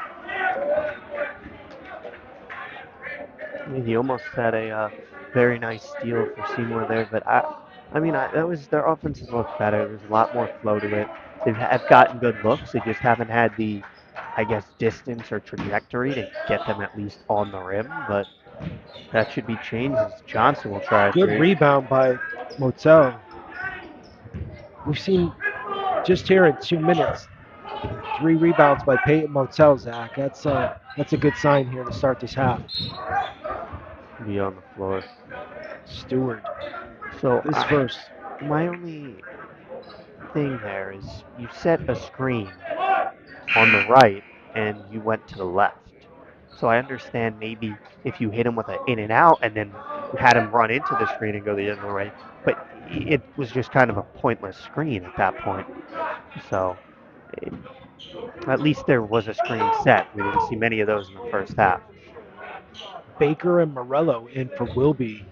He almost had a very nice steal for Seymour there, but that was their offense has looked better. There's a lot more flow to it. Have gotten good looks. They just haven't had the, I guess, distance or trajectory to get them at least on the rim. But that should be changed as Johnson will try a Good three. rebound by Motel. We've seen just here in 2 minutes 3 rebounds by Peyton Motel, Zach. That's a good sign here to start this half. Be on the floor. Stewart. So His first. my only thing there is you set a screen on the right and you went to the left. So I understand maybe if you hit him with an in and out and then you had him run into the screen and go the other way, but it was just kind of a pointless screen at that point. So at least there was a screen set. We didn't see many of those in the first half. Baker and Morello in for Wilby.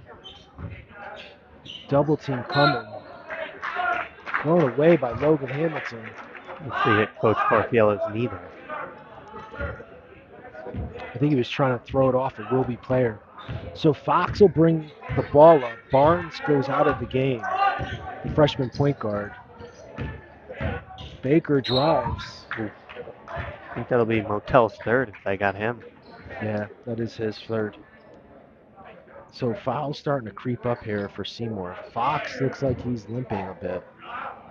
Double team coming. Thrown away by Logan Hamilton. Let's see, hit Coach Carfiello's knee there. I think he was trying to throw it off a Wilby player. So Fox will bring the ball up. Barnes goes out of the game. The freshman point guard. Baker drives. I think that'll be Motel's third if they got him. Yeah, that is his third. So foul's starting to creep up here for Seymour. Fox looks like he's limping a bit.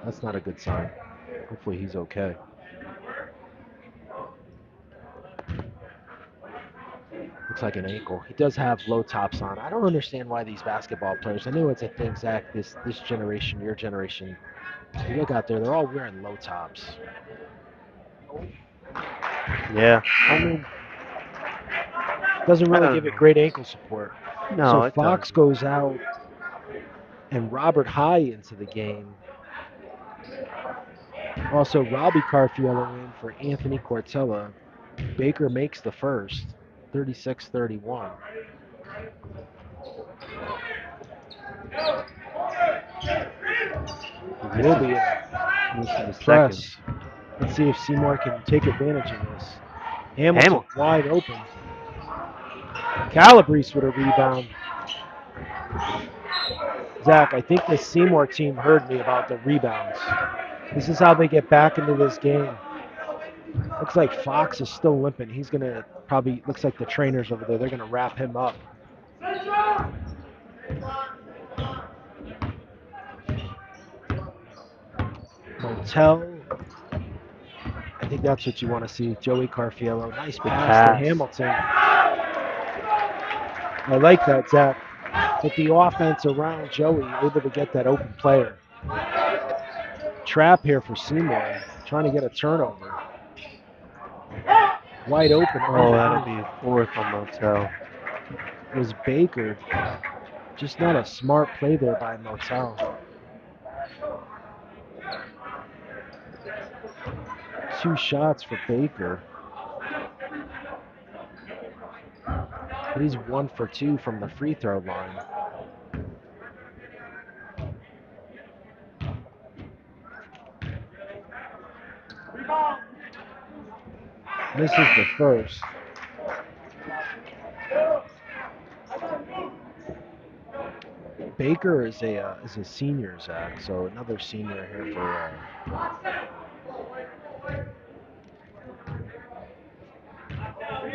That's not a good sign. Hopefully he's okay. Looks like an ankle. He does have low tops on. I don't understand why these basketball players, I know it's a thing, Zach, this generation, your generation. You look out there, they're all wearing low tops. Yeah. I mean, doesn't really give it great ankle support. No, so Fox goes out and Robert High into the game. Also, Robbie Carfiello in for Anthony Cortella. Baker makes the first, 36-31. Wilby in the press. Let's see if Seymour can take advantage of this. Hamilton wide open. Calabrese with a rebound. Zach, I think the Seymour team heard me about the rebounds. This is how they get back into this game. Looks like Fox is still limping. He's going to probably, looks like the trainers over there, they're going to wrap him up. Motel. I think that's what you want to see. Joey Carfiello. Nice pass to Hamilton. I like that, Zach. With the offense around Joey, able to get that open player. Trap here for Seymour, trying to get a turnover. Wide open. Oh, that'll be fourth on Motel. It was Baker. Just not a smart play there by Motel. 2 shots for Baker. But he's 1 for 2 from the free throw line. This is the first. Baker is a senior, Zach. So another senior here for.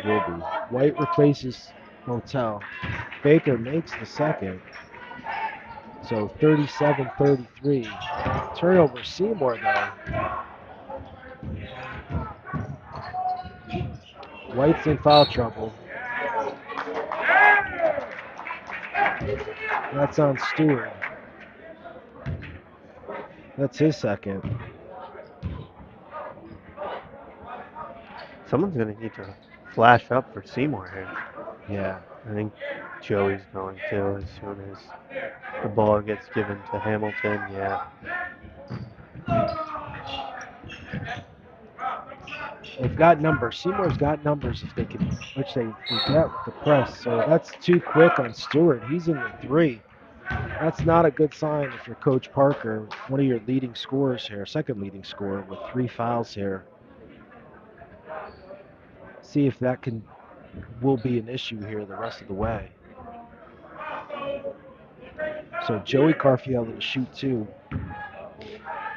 Wilby. White replaces Motel. Baker makes the second. So 37-33. Turnover Seymour though. White's in foul trouble. That's on Stewart. That's his second. Someone's going to need to flash up for Seymour here. Yeah. I think Joey's going to as soon as the ball gets given to Hamilton. Yeah. They've got numbers. Seymour's got numbers if they can, which they get with the press. So that's too quick on Stewart. He's in the 3. That's not a good sign if you're Coach Parker, one of your leading scorers here, second leading scorer with 3 fouls here. See if that will be an issue here the rest of the way. So Joey Carfiello to shoot 2.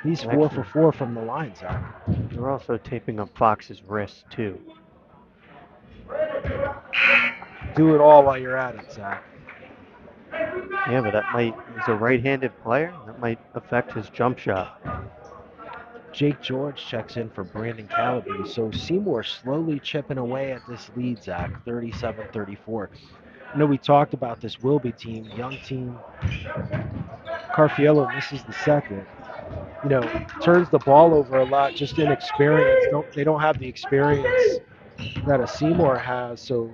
He's 4 for 4 from the line, Zach. They're also taping up Fox's wrist, too. Do it all while you're at it, Zach. Yeah, but he's a right-handed player. That might affect his jump shot. Jake George checks in for Brandon Calabrese. So Seymour slowly chipping away at this lead, Zach, 37-34. I know we talked about this Wilby team, young team. Carfiello misses the second. Turns the ball over a lot, just inexperience. They don't have the experience that a Seymour has. So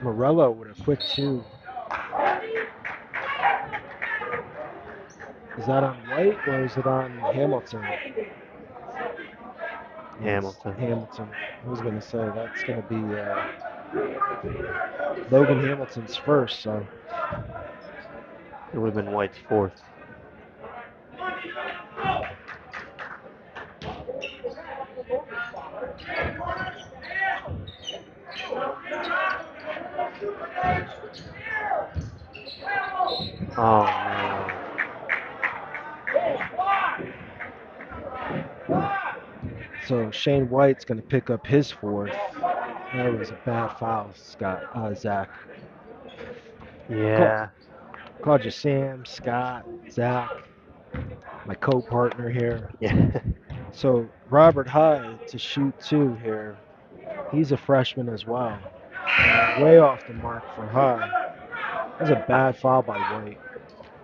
Morello with a quick 2. Is that on White or is it on Hamilton? Hamilton. I was going to say that's going to be Logan Hamilton's first. So it would have been White's 4th. Oh, no. So Shane White's going to pick up his 4th. That was a bad foul, Zach. Yeah. Called you Sam, Scott, Zach, my co-partner here. Yeah. So Robert High to shoot 2 here. He's a freshman as well. Way off the mark for High. That was a bad foul by White.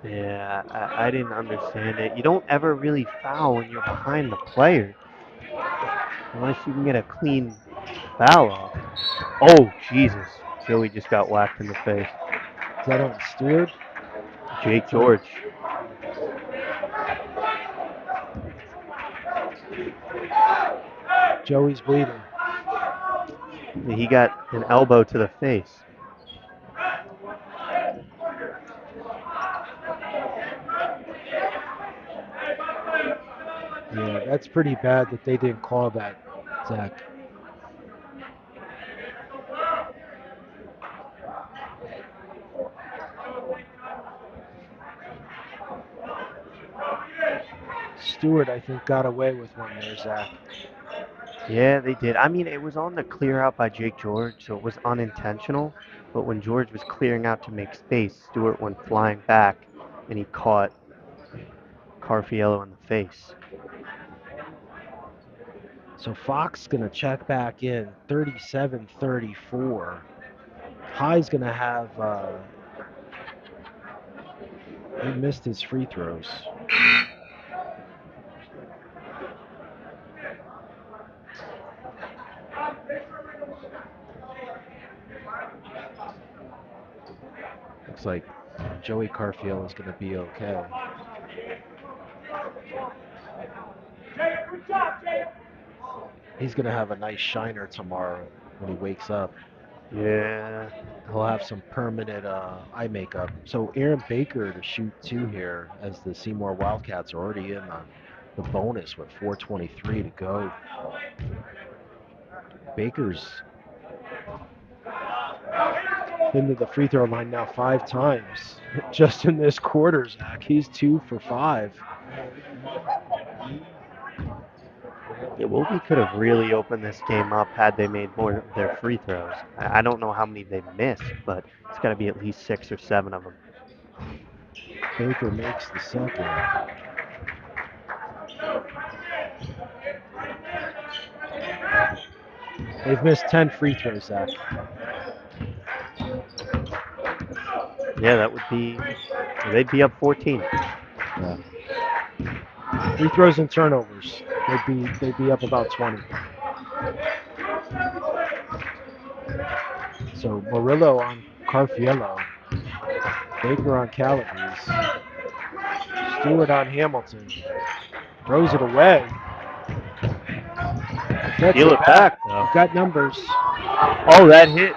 Yeah, I didn't understand it. You don't ever really foul when you're behind the player. Unless you can get a clean foul off. Oh, Jesus. Joey just got whacked in the face. Is that on Stewart? Jake George. Joey's bleeding. He got an elbow to the face. Yeah, that's pretty bad that they didn't call that, Zach. Stewart, I think, got away with one there, Zach. Yeah, they did. I mean, it was on the clear out by Jake George, so it was unintentional. But when George was clearing out to make space, Stewart went flying back, and he caught Carfiello in the face. So Fox going to check back in, 37-34. High's going to have, he missed his free throws. Looks like Joey Carfiello is going to be okay. He's going to have a nice shiner tomorrow when he wakes up. Yeah. He'll have some permanent eye makeup. So Aaron Baker to shoot 2 here as the Seymour Wildcats are already in the bonus with 4:23 to go. Baker's been to the free throw line now 5 times just in this quarter, Zach. He's 2 for 5. Yeah, Wilby could have really opened this game up had they made more of their free throws. I don't know how many they missed, but it's got to be at least 6 or 7 of them. Baker makes the second. They've missed 10 free throws, Zach. Yeah, that would be, they'd be up 14. Yeah. Free throws and turnovers. They'd be up about 20. So Murillo on Carfiello. Baker on Calabrese. Stewart on Hamilton. Throws it away. Steal it back, though. Got numbers. Oh, that hit.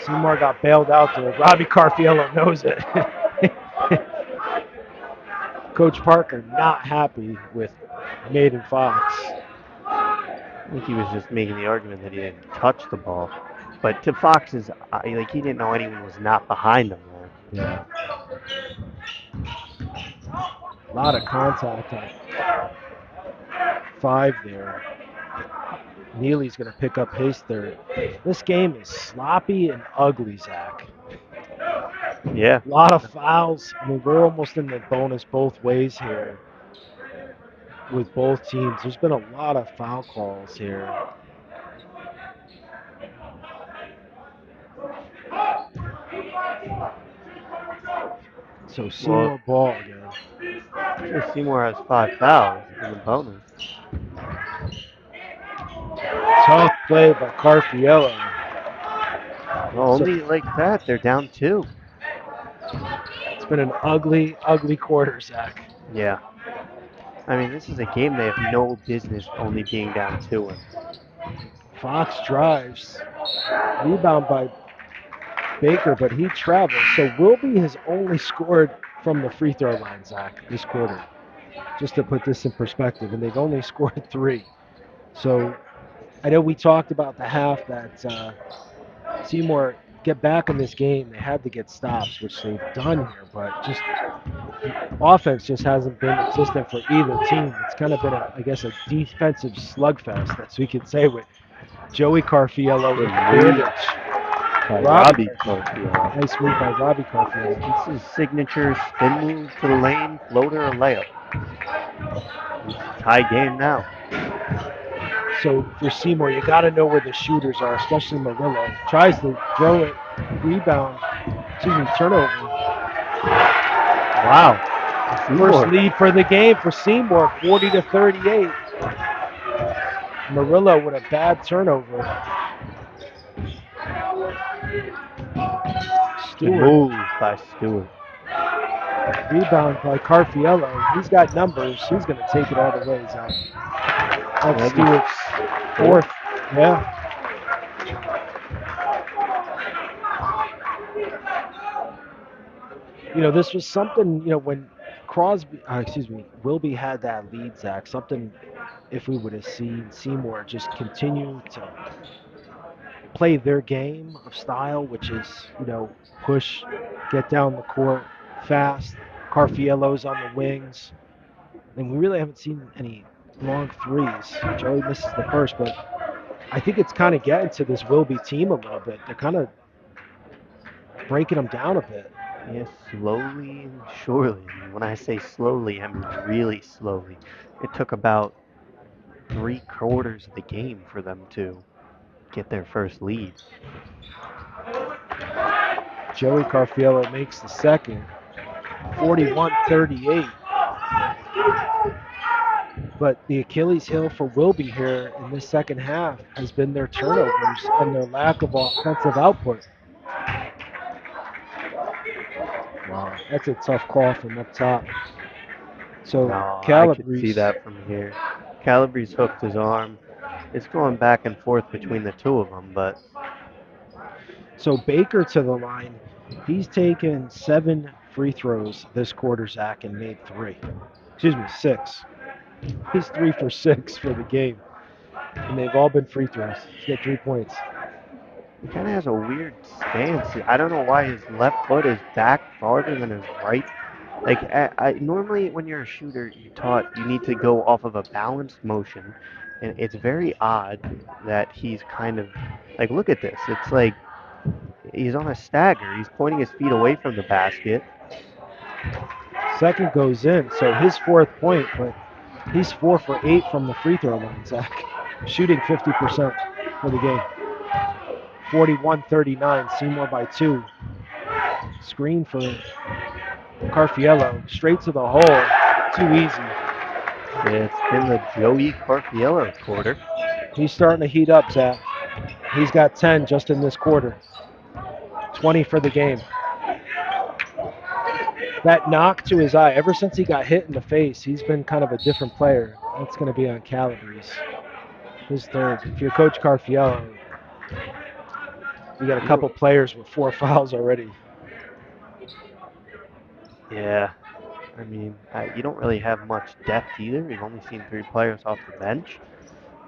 Seymour got bailed out there. Robbie Carfiello knows it. Coach Parker not happy with Maiden Fox. I think he was just making the argument that he didn't touch the ball. But to Fox's, like, he didn't know anyone was not behind him there. Yeah. A lot of contact on 5 there. Neely's going to pick up his third. This game is sloppy and ugly, Zach. Yeah. A lot of fouls. I mean, we're almost in the bonus both ways here with both teams. There's been a lot of foul calls here. So Seymour ball again. Sure, Seymour has 5 fouls in the bonus. Tough play by Carfiello. Well, only like that, they're down 2. It's been an ugly, ugly quarter, Zach. Yeah. I mean, this is a game they have no business only being down 2 in. Fox drives. Rebound by Baker, but he travels. So Wilby has only scored from the free throw line, Zach, this quarter. Just to put this in perspective, and they've only scored 3. So I know we talked about the half that Seymour get back in this game. They had to get stops, which they've done here, but just offense just hasn't been consistent for either team. It's kind of been, I guess, a defensive slugfest, as we could say, with Joey Carfiello with Robbie Carfiello. Nice move by Robbie Carfiello. This is signature spin move to the lane, floater, or layup. It's a tie game now. So for Seymour, you got to know where the shooters are, especially Murillo. Tries to throw it, turnover. Wow. First lead for the game for Seymour, 40-38. Murillo with a bad turnover. Good move by Stewart. Rebound by Carfiello. He's got numbers. He's going to take it all the way, Zach. That's Stewart's 4th. Yeah. You know, this was something, you know, when Wilby had that lead, Zach, something if we would have seen Seymour just continue to play their game of style, which is, you know, push, get down the court fast. Carfiello's on the wings. And we really haven't seen any long threes. Joey misses the first, but I think it's kind of getting to this Wilby team a little bit. They're kind of breaking them down a bit. Yes, slowly and surely. And when I say slowly, I mean really slowly. It took about 3/4 of the game for them to get their first lead. Joey Carfiello makes the second, 41-38. But the Achilles heel for Wilby here in this second half has been their turnovers and their lack of offensive output. Wow, that's a tough call from up top. So I could see that from here. Calabrese hooked his arm. It's going back and forth between the two of them, but... So Baker to the line. He's taken 7 free throws this quarter, Zach, and made 6. He's 3 for 6 for the game. And they've all been free throws. He's got 3 points. He kind of has a weird stance. I don't know why his left foot is back farther than his right. Like, normally when you're a shooter, you're taught you need to go off of a balanced motion. And it's very odd that he's kind of, like, look at this. It's like he's on a stagger. He's pointing his feet away from the basket. Second goes in, so his 4th point, but he's 4 for 8 from the free throw line, Zach. Shooting 50% for the game. 41-39, Seymour by 2. Screen for Carfiello, straight to the hole. Too easy. Yeah, it's been the Joey Carfiello quarter. He's starting to heat up, Zach. He's got 10 just in this quarter. 20 for the game. That knock to his eye, ever since he got hit in the face, he's been kind of a different player. That's going to be on Calabrese. His 3rd. If you're Coach Carfiello, you got a couple players with 4 fouls already. Yeah. I mean, you don't really have much depth either. We've only seen 3 players off the bench.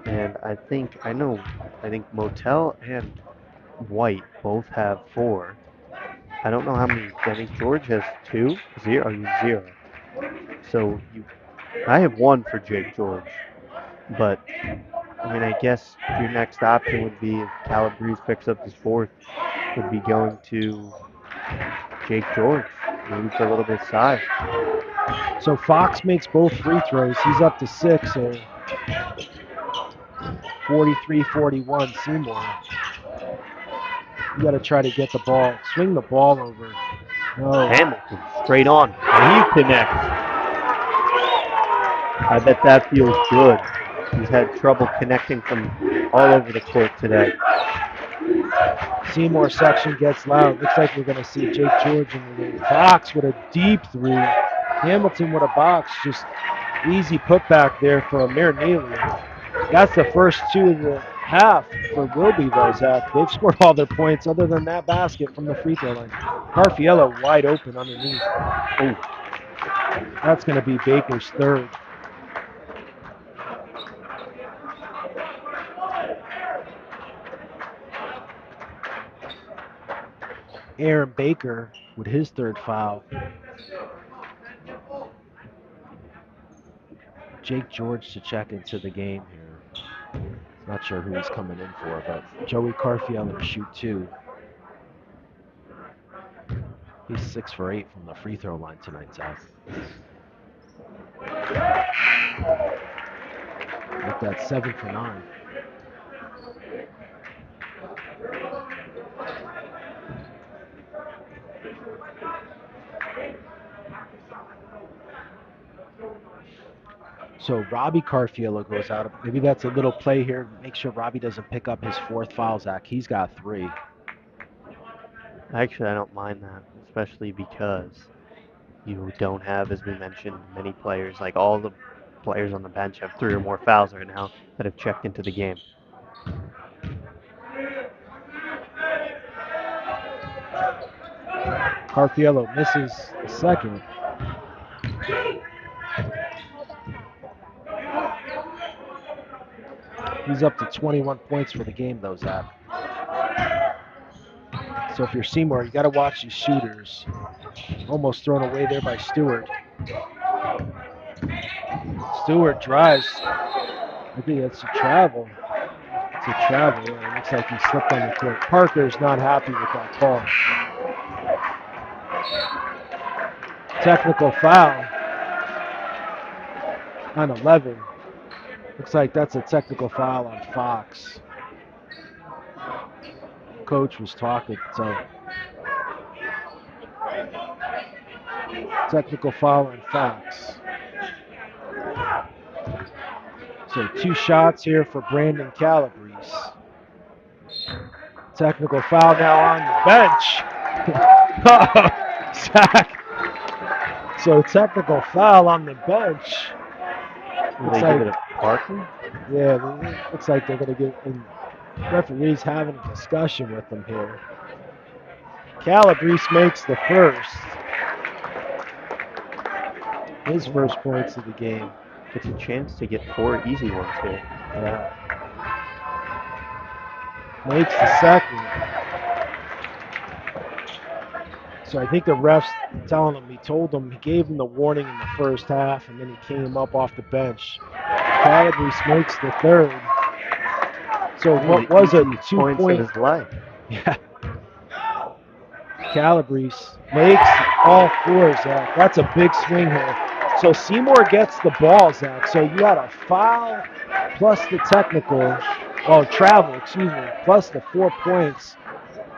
And I think Motel and White both have 4. I don't know how many. I think George has 2, 0, or 0. So I have 1 for Jake George. But I mean, I guess your next option would be if Calabrese picks up his 4th, would be going to Jake George, maybe for a little bit of size. So Fox makes both free throws. He's up to 6 here. 43-41 Seymour. You got to try to get the ball, swing the ball over. No. Hamilton straight on, and he connects. I bet that feels good. He's had trouble connecting from all over the court today. Seymour section gets loud. Looks like we're going to see Jake George in the game. Fox with a deep 3. Hamilton with a box. Just easy putback there for Amir Neely. That's the first 2 of the half for Wilby, though, Zach. They've scored all their points other than that basket from the free throw line. Carfiello wide open underneath. Oh, that's going to be Baker's 3rd. Aaron Baker with his 3rd foul. Jake George to check into the game here. Not sure who he's coming in for, but Joey Carfiello to shoot 2. He's 6 for 8 from the free throw line tonight, Zach. With that 7 for 9. So Robbie Carfiello goes out. Maybe that's a little play here. Make sure Robbie doesn't pick up his 4th foul, Zach. He's got 3. Actually, I don't mind that, especially because you don't have, as we mentioned, many players. Like all the players on the bench have 3 or more fouls right now that have checked into the game. Carfiello misses the 2nd. He's up to 21 points for the game, though, Zach. So if you're Seymour, you got to watch these shooters. Almost thrown away there by Stewart. Stewart drives. I think that's a travel. It's a travel. It looks like he slipped on the court. Parker's not happy with that call. Technical foul on 11. Looks like that's a technical foul on Fox. Coach was talking, so technical foul on Fox. So 2 shots here for Brandon Calabrese. Technical foul now on the bench. Zach. So technical foul on the bench. Will they give it a Parker? Yeah, it looks like they're going to get. And referee's having a discussion with them here. Calabrese makes the 1st. His 1st points of the game. Gets a chance to get 4 easy ones here. Yeah. Makes the 2nd. So I think the ref's telling him, he gave him the warning in the 1st half, and then he came up off the bench. Calabrese makes the 3rd. So what was it? 2 points point of his life. Yeah. Calabrese makes all 4, Zach. That's a big swing here. So Seymour gets the ball, Zach. So you got a foul plus the technical, travel, plus the 4 points.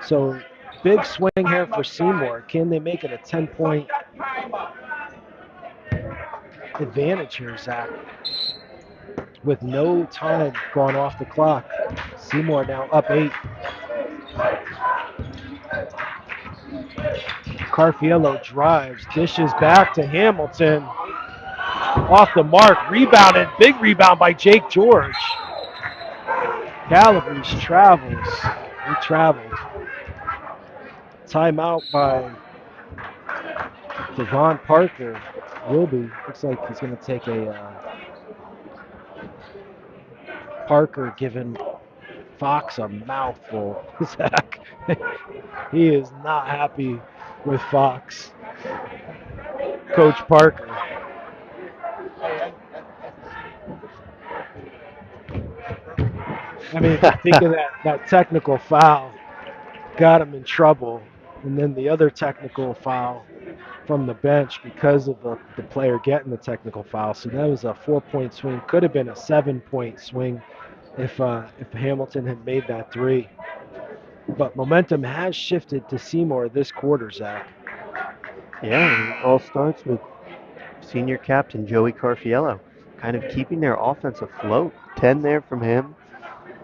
So big swing here for Seymour. Can they make it a 10-point advantage here, Zach? With no time gone off the clock. Seymour now up 8. Carfiello drives, dishes back to Hamilton. Off the mark, rebounded, big rebound by Jake George. Calabrese travels. He traveled. Timeout by Devon Parker. Wilby looks like he's going to take a Parker giving Fox a mouthful. Zach, he is not happy with Fox. Coach Parker. I mean, if you think of that technical foul, got him in trouble. And then the other technical foul from the bench because of the player getting the technical foul. So that was a 4-point swing. Could have been a 7-point swing if Hamilton had made that three. But momentum has shifted to Seymour this quarter, Zach. Yeah, it all starts with senior captain Joey Carfiello kind of keeping their offense afloat. 10 there from him.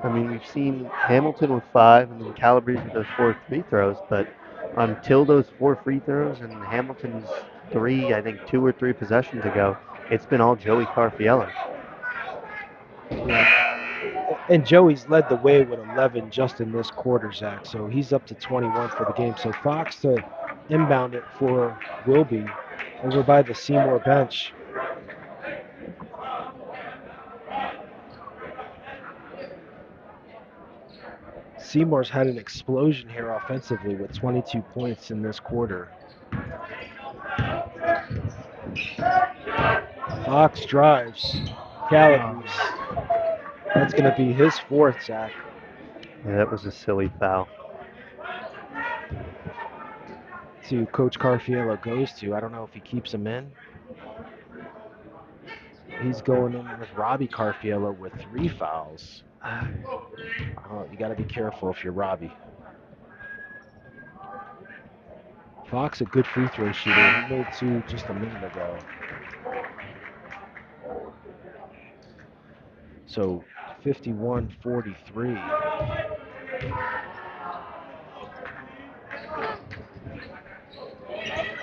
I mean, we've seen Hamilton with 5 and then Calabrese with those 4 free throws, but until those 4 free throws and Hamilton's 3, I think 2 or 3 possessions ago, it's been all Joey Carfiello. Yeah. And Joey's led the way with 11 just in this quarter, Zach. So he's up to 21 for the game. So Fox to inbound it for Wilby over by the Seymour bench. Seymour's had an explosion here offensively with 22 points in this quarter. Fox drives. Calabrese. That's going to be his 4th, Zach. Yeah, that was a silly foul. See who Coach Carfiello goes to. I don't know if he keeps him in. He's going in with Robbie Carfiello with 3 fouls. You got to be careful if you're Robbie. Fox, a good free throw shooter. He made 2 just a minute ago. So 51-43.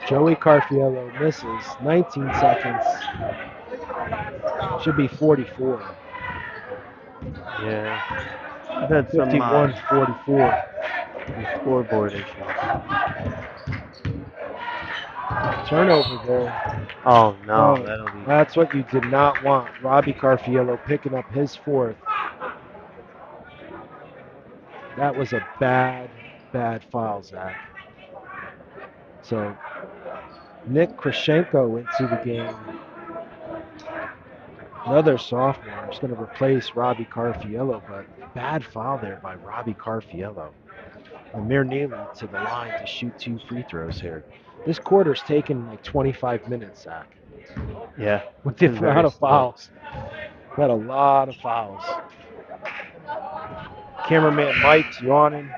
Joey Carfiello misses. 19 seconds. Should be 44. Yeah. I've had some 51-44. scoreboard issues. Turnover there. Oh, no. That'll be... That's what you did not want. Robbie Carfiello picking up his 4th. That was a bad foul, Zach. So Nick Krashenko into the game. Another sophomore. I'm just going to replace Robbie Carfiello, but bad foul there by Robbie Carfiello. Amir Neely to the line to shoot 2 free throws here. This quarter's taken like 25 minutes, Zach. Yeah. With the amount of fouls. Got a lot of fouls. Cameraman Mike's yawning.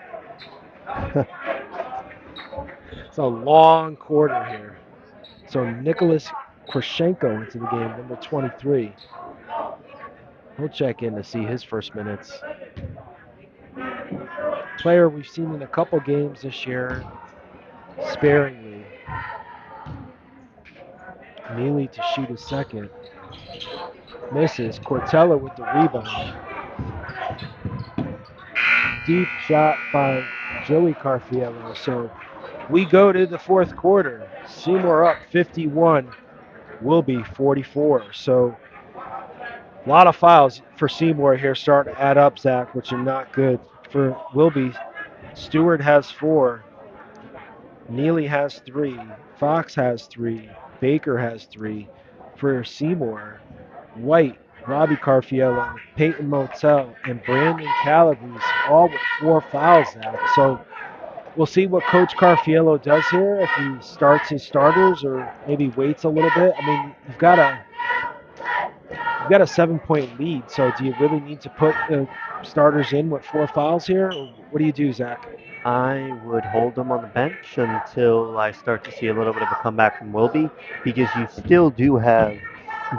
It's a long quarter here. So Nicholas Krashenko into the game, number 23. He'll check in to see his first minutes. Player we've seen in a couple games this year, sparingly. Neely to shoot his 2nd. Misses. Cortella with the rebound. Deep shot by Joey Carfiello. So we go to the 4th quarter. Seymour up 51. Wilby 44. So a lot of fouls for Seymour here starting to add up, Zach, which are not good. For Wilby, Stewart has 4. Neely has 3. Fox has 3. Baker has 3. For Seymour, White, Robbie Carfiello, Peyton Motel, and Brandon Calabrese all with 4 fouls, Zach. So we'll see what Coach Carfiello does here, if he starts his starters or maybe waits a little bit. I mean, you've got a 7-point lead, so do you really need to put the starters in with 4 fouls here? Or what do you do, Zach? I would hold them on the bench until I start to see a little bit of a comeback from Wilby, because you still do have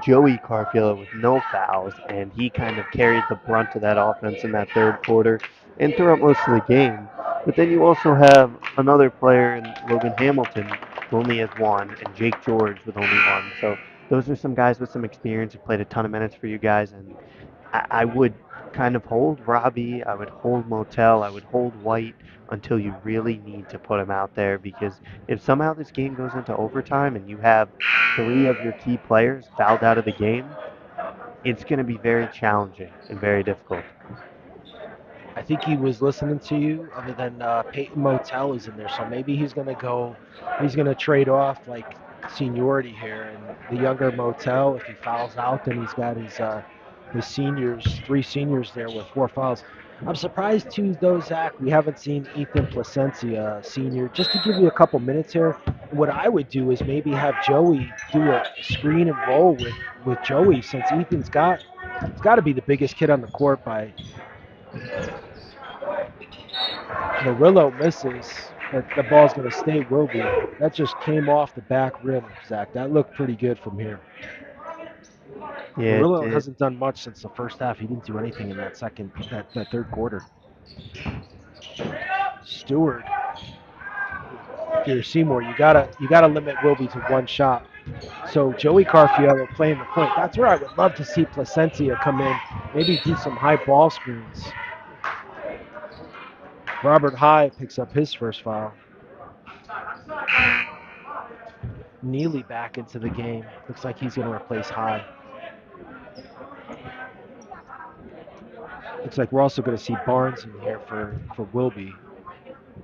Joey Carfiello with no fouls, and he kind of carried the brunt of that offense in that 3rd quarter and throughout most of the game. But then you also have another player in Logan Hamilton who only has 1, and Jake George with only 1. So those are some guys with some experience who played a ton of minutes for you guys, and I would kind of hold Robbie, I would hold Motel, I would hold White until you really need to put him out there, because if somehow this game goes into overtime and you have 3 of your key players fouled out of the game, it's going to be very challenging and very difficult. I think he was listening to you. Other than Peyton Motel is in there, so maybe he's gonna go. He's gonna trade off like seniority here, and the younger Motel, if he fouls out, then he's got his seniors, 3 seniors there with 4 fouls. I'm surprised too, though, Zach. We haven't seen Ethan Placencia Senior. Just to give you a couple minutes here, what I would do is maybe have Joey do a screen and roll with Joey, since Ethan's got to be the biggest kid on the court by. Murillo misses, but the ball's going to stay Wilby. That just came off the back rim, Zach. That looked pretty good from here. Yeah, Murillo it did. hasn't done much since the first half. He didn't do anything in that third quarter. Stewart. Here, Seymour, you gotta limit Wilby to one shot. So Joey Carfiello playing the point. That's where I would love to see Placencia come in, maybe do some high ball screens. Robert High picks up his first foul. Neely back into the game. Looks like he's going to replace High. Looks like we're also going to see Barnes in here for Wilby.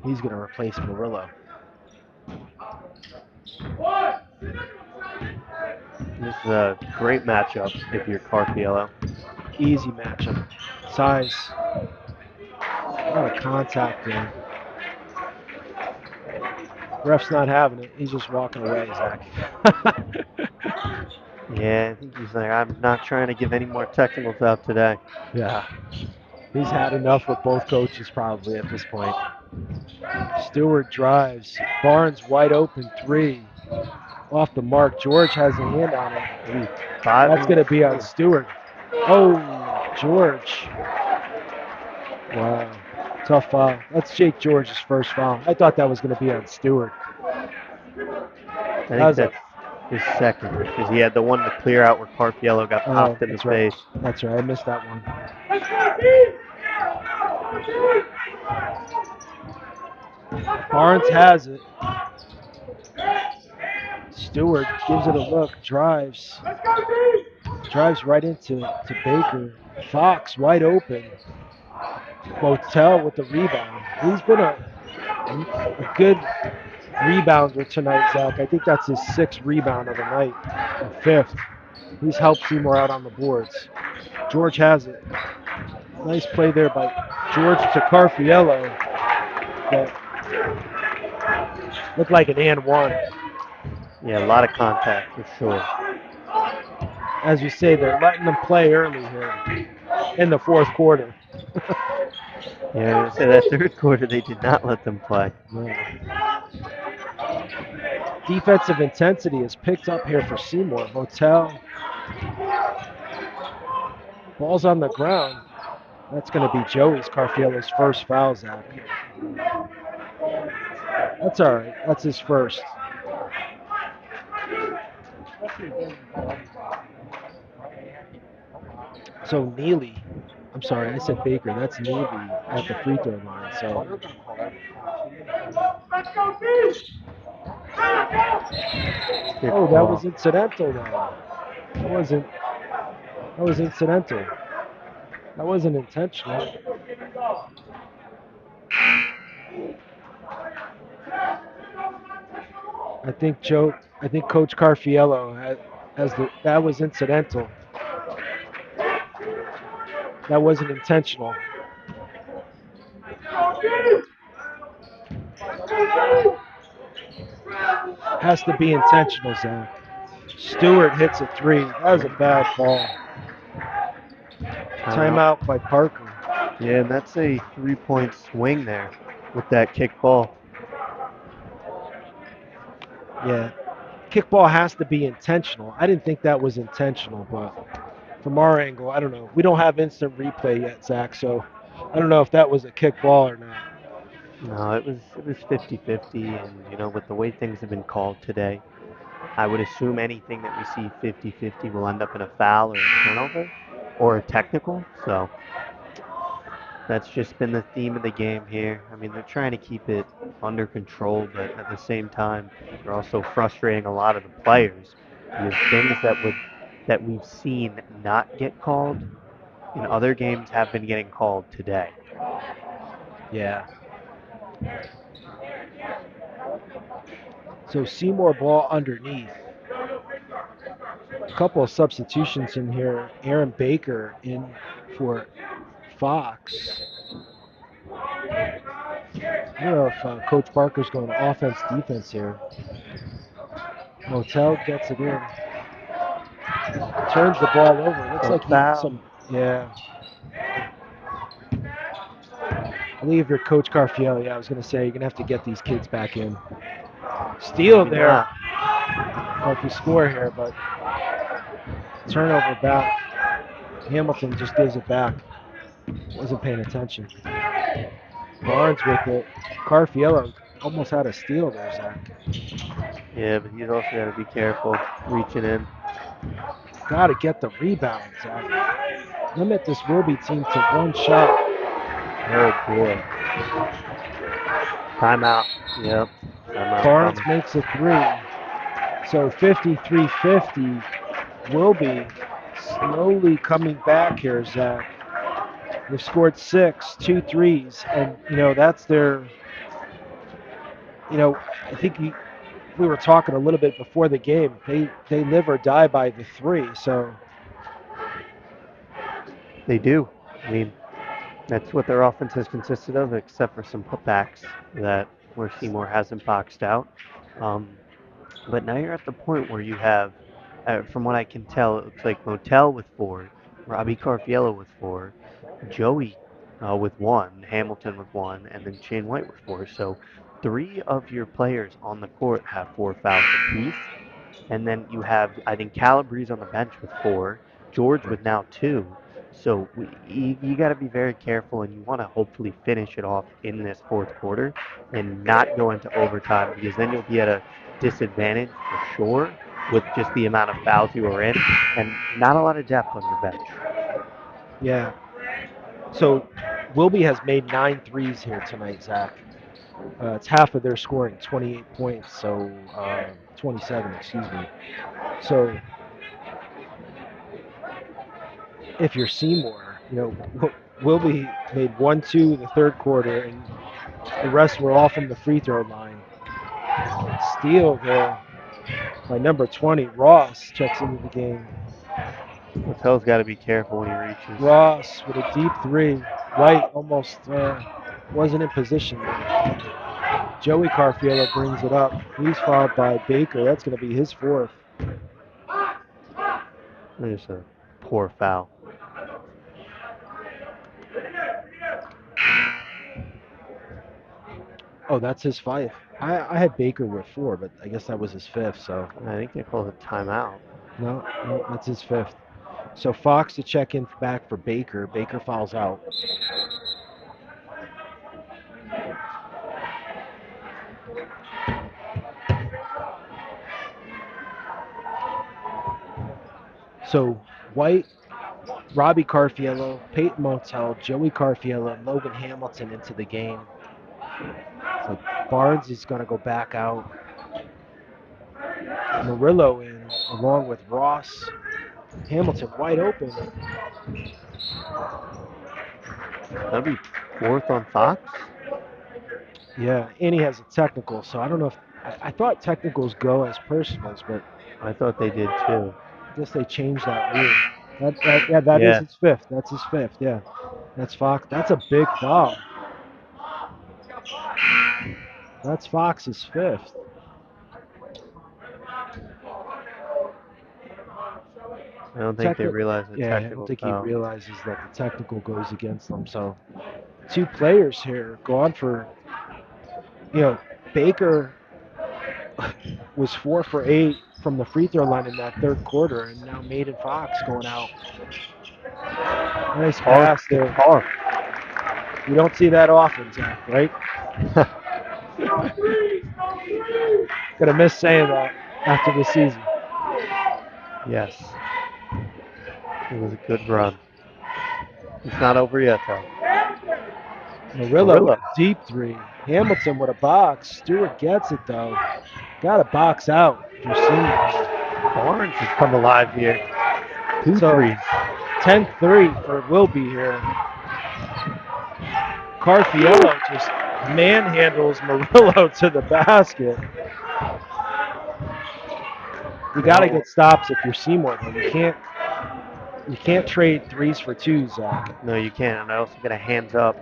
He's going to replace Murillo. This is a great matchup if you're Carfiello. Easy matchup. Size. A lot of contact there. Ref's not having it. He's just walking away, Zach. Yeah, I think he's like, I'm not trying to give any more technicals out today. Yeah. He's had enough with both coaches probably at this point. Stewart drives. Barnes wide open 3. Off the mark. George has a hand on it. That's going to be on Stewart. Oh, George. Wow. Tough foul. That's Jake George's first foul. I thought that was going to be on Stewart. I think that's his second, because he had the one to clear out where Carfiello got popped in the face. That's right. I missed that one. Barnes has it. Stewart gives it a look, drives right into Baker. Fox wide open. Motel with the rebound. He's been a good rebounder tonight, Zach. I think that's his 6th rebound of the night, or 5th. He's helped Seymour out on the boards. George has it. Nice play there by George to Carfiello. That looked like an and one. Yeah, a lot of contact for sure. As you say, they're letting them play early here in the 4th quarter. Yeah, I was gonna say that 3rd quarter they did not let them play. Yeah. Defensive intensity is picked up here for Seymour. Motel. Ball's on the ground. That's going to be Joey's Carfiello's first foul, Zach. That's all right. That's his first. So Neely, I'm sorry, I said Baker. That's Neely at the free throw line. So. Oh, that was incidental though. That was incidental. That wasn't intentional. I think Coach Carfiello that was incidental. That wasn't intentional. Has to be intentional, Zach. Stewart hits a 3. That was a bad ball. Timeout by Parker. Yeah, and that's a 3-point swing there with that kick ball. Yeah. Kickball has to be intentional. I didn't think that was intentional, but from our angle, I don't know. We don't have instant replay yet, Zach, so I don't know if that was a kickball or not. No, it was 50-50, and with the way things have been called today, I would assume anything that we see 50-50 will end up in a foul or a turnover or a technical. So that's just been the theme of the game here. I mean, they're trying to keep it under control, but at the same time, they're also frustrating a lot of the players. Because things that we've seen not get called in other games have been getting called today. Yeah. So Seymour ball underneath. A couple of substitutions in here. Aaron Baker in for Fox. I don't know if Coach Barker's going offense defense here. Motel gets it in. Turns the ball over. Looks like he Foul. yeah. I believe if you're Coach Carfiel, yeah, I was going to say you're going to have to get these kids back in. Steal Maybe there. not. Or if you score here, but turnover back. Hamilton just gives it back. Wasn't paying attention. Barnes with it. Carfiello almost had a steal there, Zach. Yeah, but he's also got to be careful reaching in. Got to get the rebound, Zach. Limit this Wilby team to one shot. Oh boy. Timeout. Yep. Timeout Barnes coming. makes a three. So 53-50. Wilby slowly coming back here, Zach. They've scored 6, 2 threes, and that's their. I think we were talking a little bit before the game. They live or die by the three. So They do. I mean, that's what their offense has consisted of, except for some putbacks where Seymour hasn't boxed out. But now you're at the point where you have, from what I can tell, it looks like Motel with 4, Robbie Carfiello with 4, Joey with 1, Hamilton with 1, and then Shane White with 4. So 3 of your players on the court have 4 fouls apiece. And then you have, I think, Calabrese on the bench with 4, George with now 2. So you got to be very careful, and you want to hopefully finish it off in this fourth quarter and not go into overtime, because then you'll be at a disadvantage for sure with just the amount of fouls you are in and not a lot of depth on your bench. yeah. So Wilby has made 9 threes here tonight, Zach. It's half of their scoring, 28 points. So 27, excuse me. So if you're Seymour, Wilby made 1, 2 in the third quarter, and the rest were all from the free throw line. Steal there by number 20. Ross checks into the game. Motel's got to be careful when he reaches. Ross with a deep 3. White almost wasn't in position there. Joey Carfiello brings it up. He's fouled by Baker. That's going to be his 4th. There's a poor foul. Oh, that's his 5. I had Baker with 4, but I guess that was his 5th. So I think they called it timeout. no, that's his 5th. So Fox to check in back for Baker. Baker fouls out. So White, Robbie Carfiello, Peyton Motel, Joey Carfiello, and Logan Hamilton into the game. So Barnes is going to go back out. Murillo in along with Ross. Hamilton wide open. That'd be 4th on Fox. Yeah, and he has a technical, so I don't know if I thought technicals go as personals, but I thought they did too. I guess they changed that rule. That is his 5th. That's his 5th. Yeah, that's Fox. That's a big foul. That's Fox's 5th. I don't think they realize the Yeah, I technical don't think foul. he realizes that the technical goes against them. So 2 players here gone for, Baker was 4 for 8 from the free throw line in that third quarter, and now Maiden Fox going out. Nice pass there. You don't see that often, Zach, right? Gonna miss saying that after the season. Yes. It was a good run. It's not over yet, though. Murillo with a deep 3. Hamilton with a box. Stewart gets it, though. Got to box out for Seymour. Barnes has come alive here. 2 So, threes. 10-3 for Wilby here. Carfiello just manhandles Murillo to the basket. You got to get stops if you're Seymour, though. You can't trade threes for twos, Zach. No, you can't. And I also get a hands up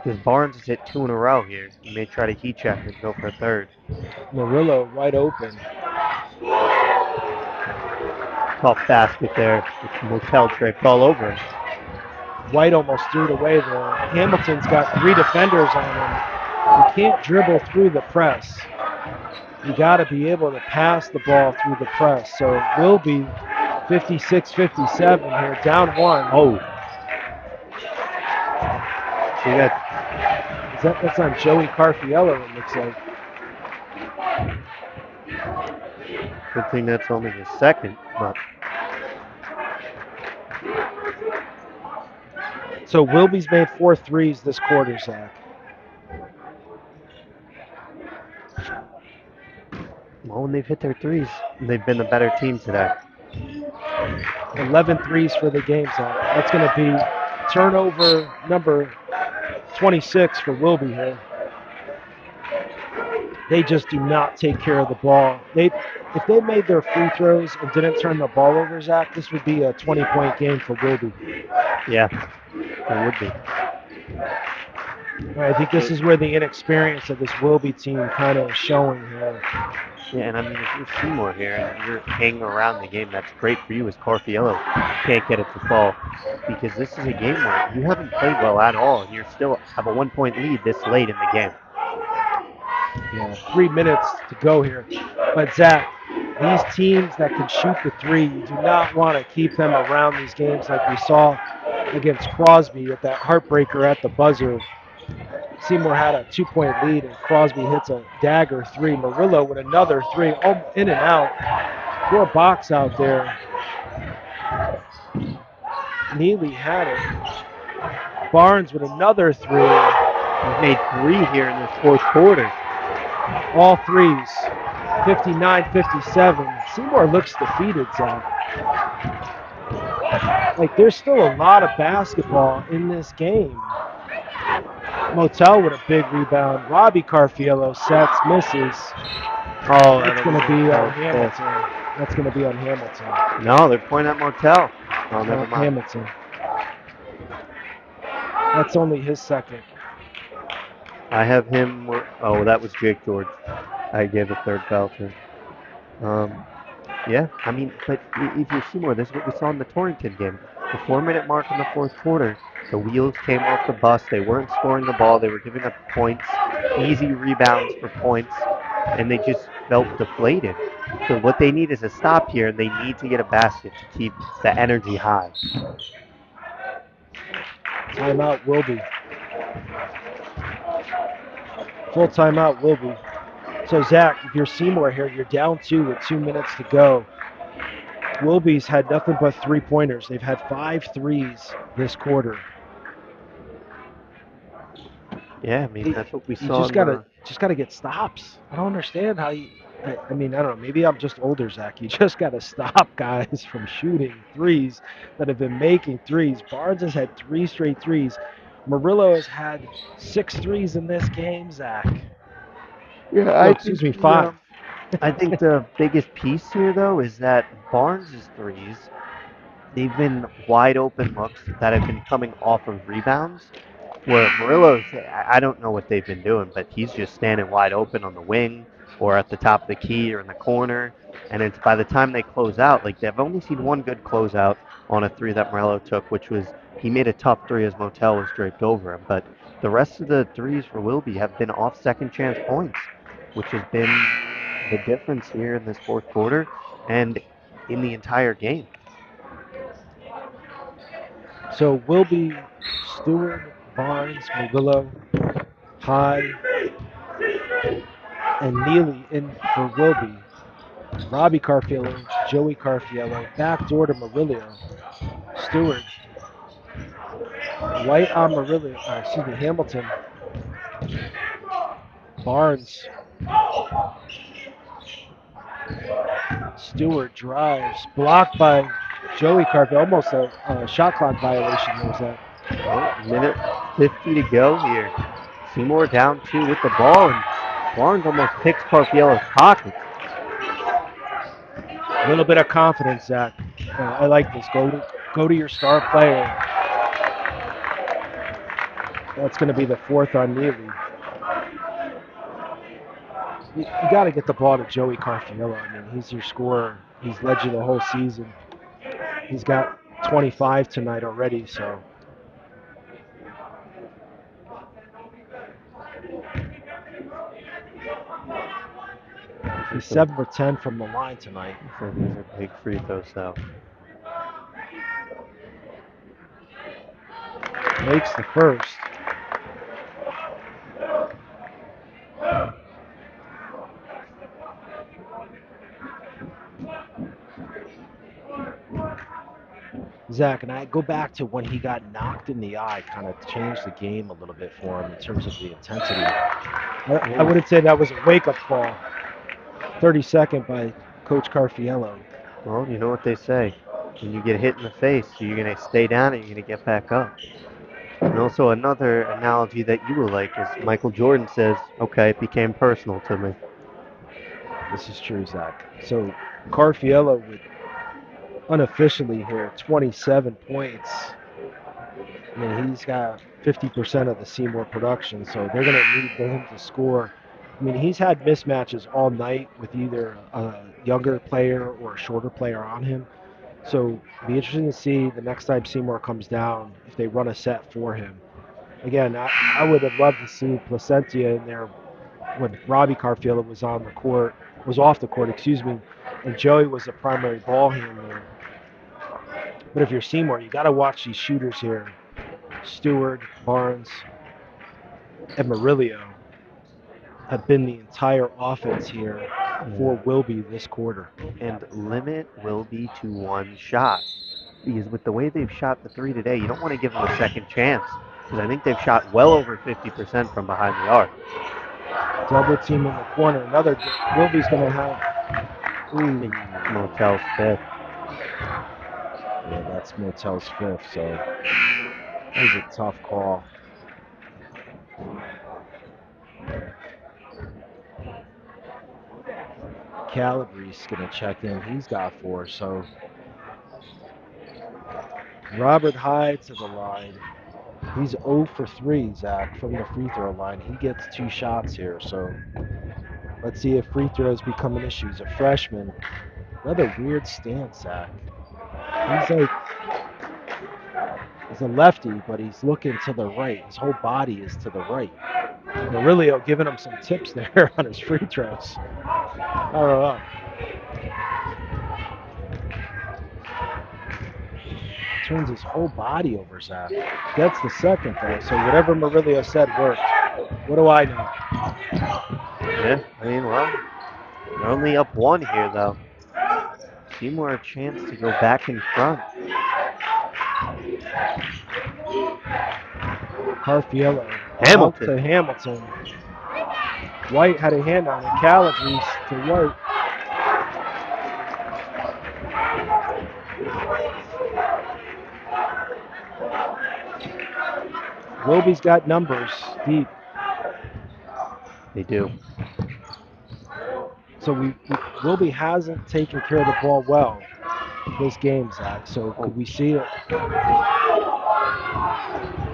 because Barnes has hit 2 in a row here. He may try to heat check and go for a third. Murillo wide open. Tough basket there. It's Motel tripped all over him. White almost threw it away there. Hamilton's got 3 defenders on him. You can't dribble through the press. You got to be able to pass the ball through the press. So Wilby, 56-57 here, down 1. Oh. So that's on Joey Carfiello, it looks like. Good thing that's only his second. But so Wilby's made 4 threes this quarter, Zach. well, when they've hit their threes, they've been the better team today. 11 threes for the game, Zach. That's going to be turnover number 26 for Wilby here. They just do not take care of the ball. If they made their free throws and didn't turn the ball over, Zach, this would be a 20-point game for Wilby. Yeah, it would be. I think this is where the inexperience of this Wilby team kind of is showing here. Yeah, and I mean, if you're Seymour here and you're hanging around the game, that's great for you as Carfiello can't get it to fall. Because this is a game where you haven't played well at all, and you still have a 1-point lead this late in the game. Yeah, 3 minutes to go here. But Zach, these teams that can shoot the three, you do not want to keep them around these games like we saw against Crosby at that heartbreaker at the buzzer. Seymour had a 2-point lead, and Crosby hits a dagger 3. Murillo with another 3, in and out. 4 box out there. Neely had it. Barnes with another 3. He's made 3 here in this fourth quarter. All threes. 59-57. Seymour looks defeated, Zach. Like, there's still a lot of basketball in this game. Motel with a big rebound. Robbie Carfiello sets, misses. Oh, that's going to be on Hamilton. That's going to be on Hamilton. No, they're pointing at Motel. Oh, never mind. Hamilton. That's only his second. I have him. Oh, that was Jake George. I gave a third foul to. Yeah, I mean, but if you're Seymour, this is what we saw in the Torrington game. The 4-minute mark in the fourth quarter, the wheels came off the bus. They weren't scoring the ball. They were giving up points, easy rebounds for points, and they just felt deflated. So what they need is a stop here, and they need to get a basket to keep the energy high. Timeout, Wilby. Full timeout, Wilby. So, Zach, if you're Seymour here, you're down 2 with 2 minutes to go. Wilby's had nothing but 3-pointers. They've had 5 threes this quarter. Yeah, I mean, that's what we saw. You just gotta get stops. I don't understand how you. I mean, I don't know. Maybe I'm just older, Zach. You just gotta stop guys from shooting threes that have been making threes. Barnes has had 3 straight threes. Murillo has had 6 threes in this game, Zach. Yeah, excuse me, 5. I think the biggest piece here, though, is that Barnes' threes, they've been wide open looks that have been coming off of rebounds. Where Murillo's, I don't know what they've been doing, but he's just standing wide open on the wing or at the top of the key or in the corner. And it's by the time they close out, like they've only seen one good closeout on a 3 that Murillo took, which was he made a tough 3 as Motel was draped over him. But the rest of the threes for Wilby have been off second chance points, which has been the difference here in this fourth quarter and in the entire game. So Wilby, Stewart, Barnes, Murillo, Hyde, and Neely in for Wilby. Robbie Carfiello, Joey Carfiello, backdoor to Murillo. Stewart. White on Murillo, Hamilton. Barnes. Stewart drives, blocked by Joey Carfiello. Almost a shot clock violation. There was that. Minute 2:50 to go here. Seymour down 2 with the ball, and Barnes almost picks Carfiello's pocket. A little bit of confidence, Zach. I like this. Go to your star player. That's going to be the 4th on Neely. You got to get the ball to Joey Carfiello. I mean, he's your scorer. He's led you the whole season. He's got 25 tonight already, so. He's 7 for 10 from the line tonight. So these are big free throws, though. Makes the first. Zach, and I go back to when he got knocked in the eye, kind of changed the game a little bit for him in terms of the intensity. I wouldn't say that was a wake-up call. 32nd by Coach Carfiello. Well, you know what they say. When you get hit in the face, you're going to stay down and you're going to get back up. And also another analogy that you will like is Michael Jordan says, okay, it became personal to me. This is true, Zach. So Carfiello would unofficially here, 27 points. I mean, he's got 50% of the Seymour production, so they're going to need him to score. I mean, he's had mismatches all night with either a younger player or a shorter player on him. So it'll be interesting to see the next time Seymour comes down if they run a set for him. Again, I would have loved to see Placentia in there when Robbie Carfiello was off the court, and Joey was the primary ball handler. But if you're Seymour, you got to watch these shooters here. Stewart, Barnes, and Murillo have been the entire offense here for Wilby this quarter. And limit Wilby to 1 shot. Because with the way they've shot the 3 today, you don't want to give them a second chance. Because I think they've shot well over 50% from behind the arc. Double team in the corner. Wilby's going to have. Motel's 5th. Yeah, that's Motel's 5th, so that was a tough call. Calabrese going to check in. He's got 4, so Robert Hyde to the line. He's 0 for 3, Zach, from the free throw line. He gets 2 shots here, so let's see if free throws become an issue. He's a freshman. Another weird stance, Zach. He's a lefty, but he's looking to the right. His whole body is to the right. Murillo giving him some tips there on his free throws. I don't know. Turns his whole body over, Zach. Gets the second, though, so whatever Murillo said worked. What do I know? Yeah, I mean, well, they're only up 1 here, though. Seymour a chance to go back in front. Carfiello. Hamilton. To Hamilton. White had a hand on it. Calabrese to White. Wilby's got numbers deep. They do. So Wilby hasn't taken care of the ball well this game, Zach. So could we see a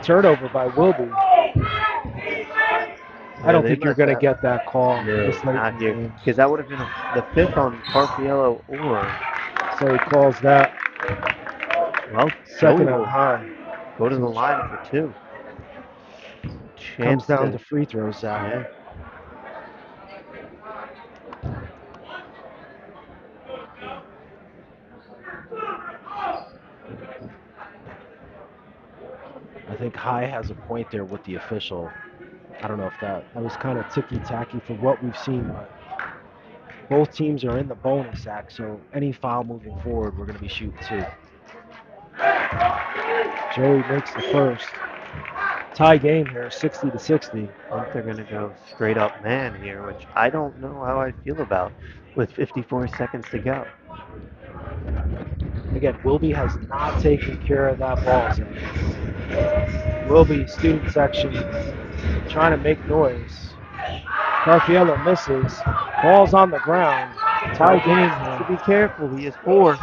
turnover by Wilby? I don't think you're going to get that call this late Not in the here, game. because that would have been the 5th on Carfiello or. So he calls that Well, second Joey on will high. go to the line for 2. Comes down to free throws, Zach. Yeah. I think High has a point there with the official. I don't know if that was kind of ticky-tacky for what we've seen, but both teams are in the bonus, Zach, so any foul moving forward, we're going to be shooting 2. Joey makes the first. Tie game here, 60-60. I think they're going to go straight up man here, which I don't know how I feel about with 54 seconds to go. Again, Wilby has not taken care of that ball, Zach. Wilby student section trying to make noise. Carfiello misses. Ball's on the ground. Tie game To here. be careful, he has 4.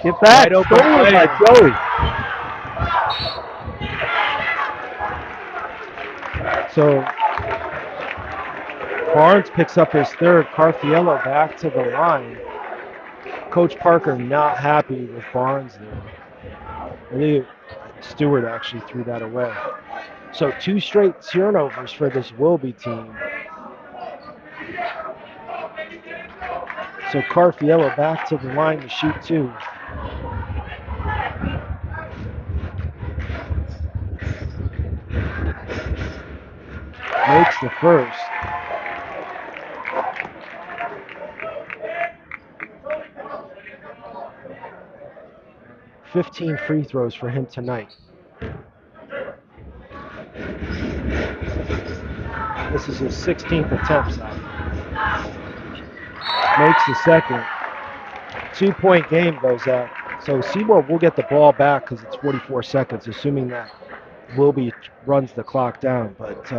Get back, Wide open stolen by player. Joey. So Barnes picks up his 3rd. Carfiello back to the line. Coach Parker not happy with Barnes there. I think Stewart actually threw that away. So 2 straight turnovers for this Wilby team. So Carfiello back to the line to shoot 2. Makes the first. $15 free throws for him tonight. This is his 16th attempt, Zach. Makes the second. 2-point game though, Zach. So Seymour will get the ball back because it's 44 seconds, assuming that Wilby runs the clock down. But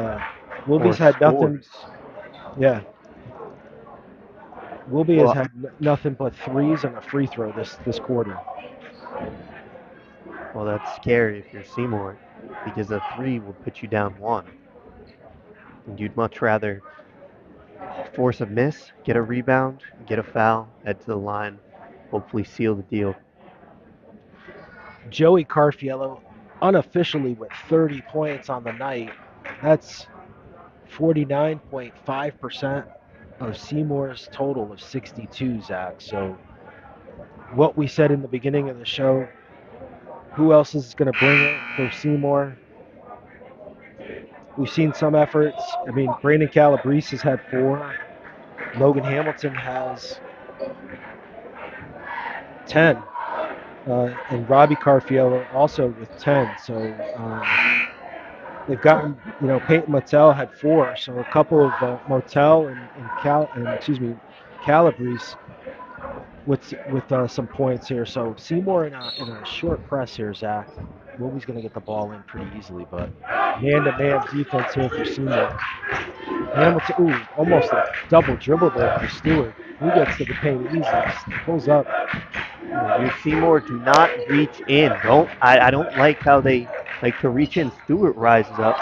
Wilby's Or had nothing. scores. Yeah. Wilby Well, has had nothing but 3s and a free throw this quarter. Well, that's scary if you're Seymour, because a 3 will put you down 1. And you'd much rather force a miss, get a rebound, get a foul, head to the line, hopefully seal the deal. Joey Carfiello unofficially with 30 points on the night. That's 49.5% of Seymour's total of 62, Zach. So what we said in the beginning of the show, who else is going to bring it for Seymour? We've seen some efforts. I mean, Brandon Calabrese has had 4. Logan Hamilton has 10. And Robbie Carfiello also with 10. So they've gotten, Peyton Motel had 4. So a couple of Motel and Calabrese with some points here. So Seymour in a short press here, Zach. Wilby's going to get the ball in pretty easily, but man-to-man defense here for Seymour. Hamilton, almost a double dribble there for Stewart. He gets to the paint easy, pulls up. Your Seymour do not reach in. I don't like how they like to reach in. Stewart rises up.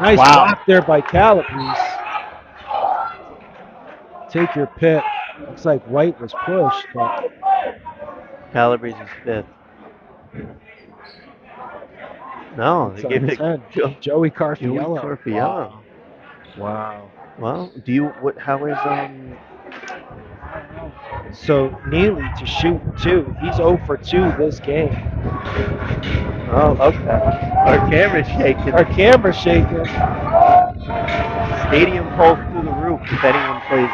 Nice block there by Calabrese. Take your pick. Looks like White was pushed, but Calabrese is 5th. No, they gave it 10. Joey Carfiello. Joey Carfiello. Wow. Well, how is So Neely to shoot 2. He's 0 for 2 this game. Oh, okay. Our camera's shaking. Stadium pulls through the roof if anyone plays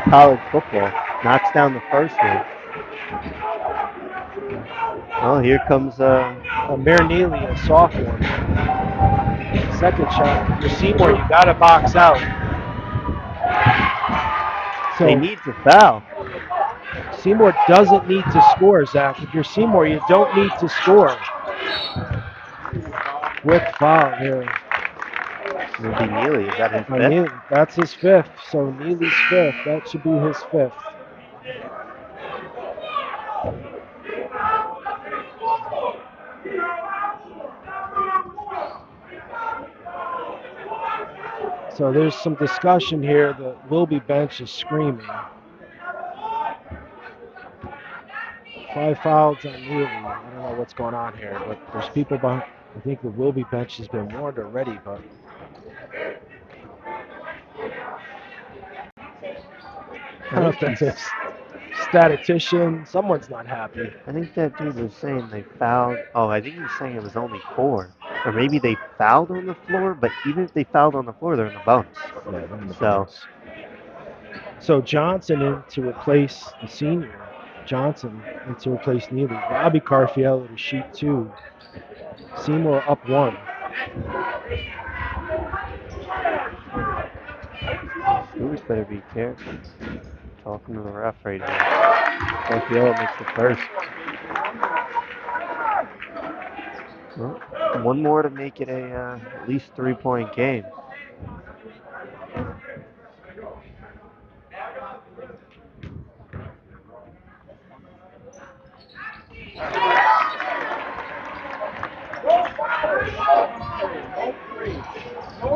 college football. Knocks down the first one. Oh, here comes Amir Neely, a sophomore. Second shot. For Seymour, you got to box out. So he needs a foul. Seymour doesn't need to score, Zach. If you're Seymour, you don't need to score. Quick foul here. Will be Neely. Is that his 5th? Neely, that's his 5th. So Neely's 5th. That should be his 5th. So there's some discussion here. The Wilby bench is screaming. 5 fouls on Neely. I don't know what's going on here, but there's people behind. I think the Wilby bench has been warned already, but I don't know if that's a statistician. Someone's not happy. I think that dude was saying they fouled. Oh, I think he was saying it was only 4. Or maybe they fouled on the floor, but even if they fouled on the floor, they're in the bonus. Yeah, so Johnson in to replace the senior. Johnson in to replace Neely. Robbie Carfiello to shoot 2. Seymour up 1. Stewart's better be careful. Talking to the ref right here. Carfiello makes the first. Well, one more to make it a at least 3-point game.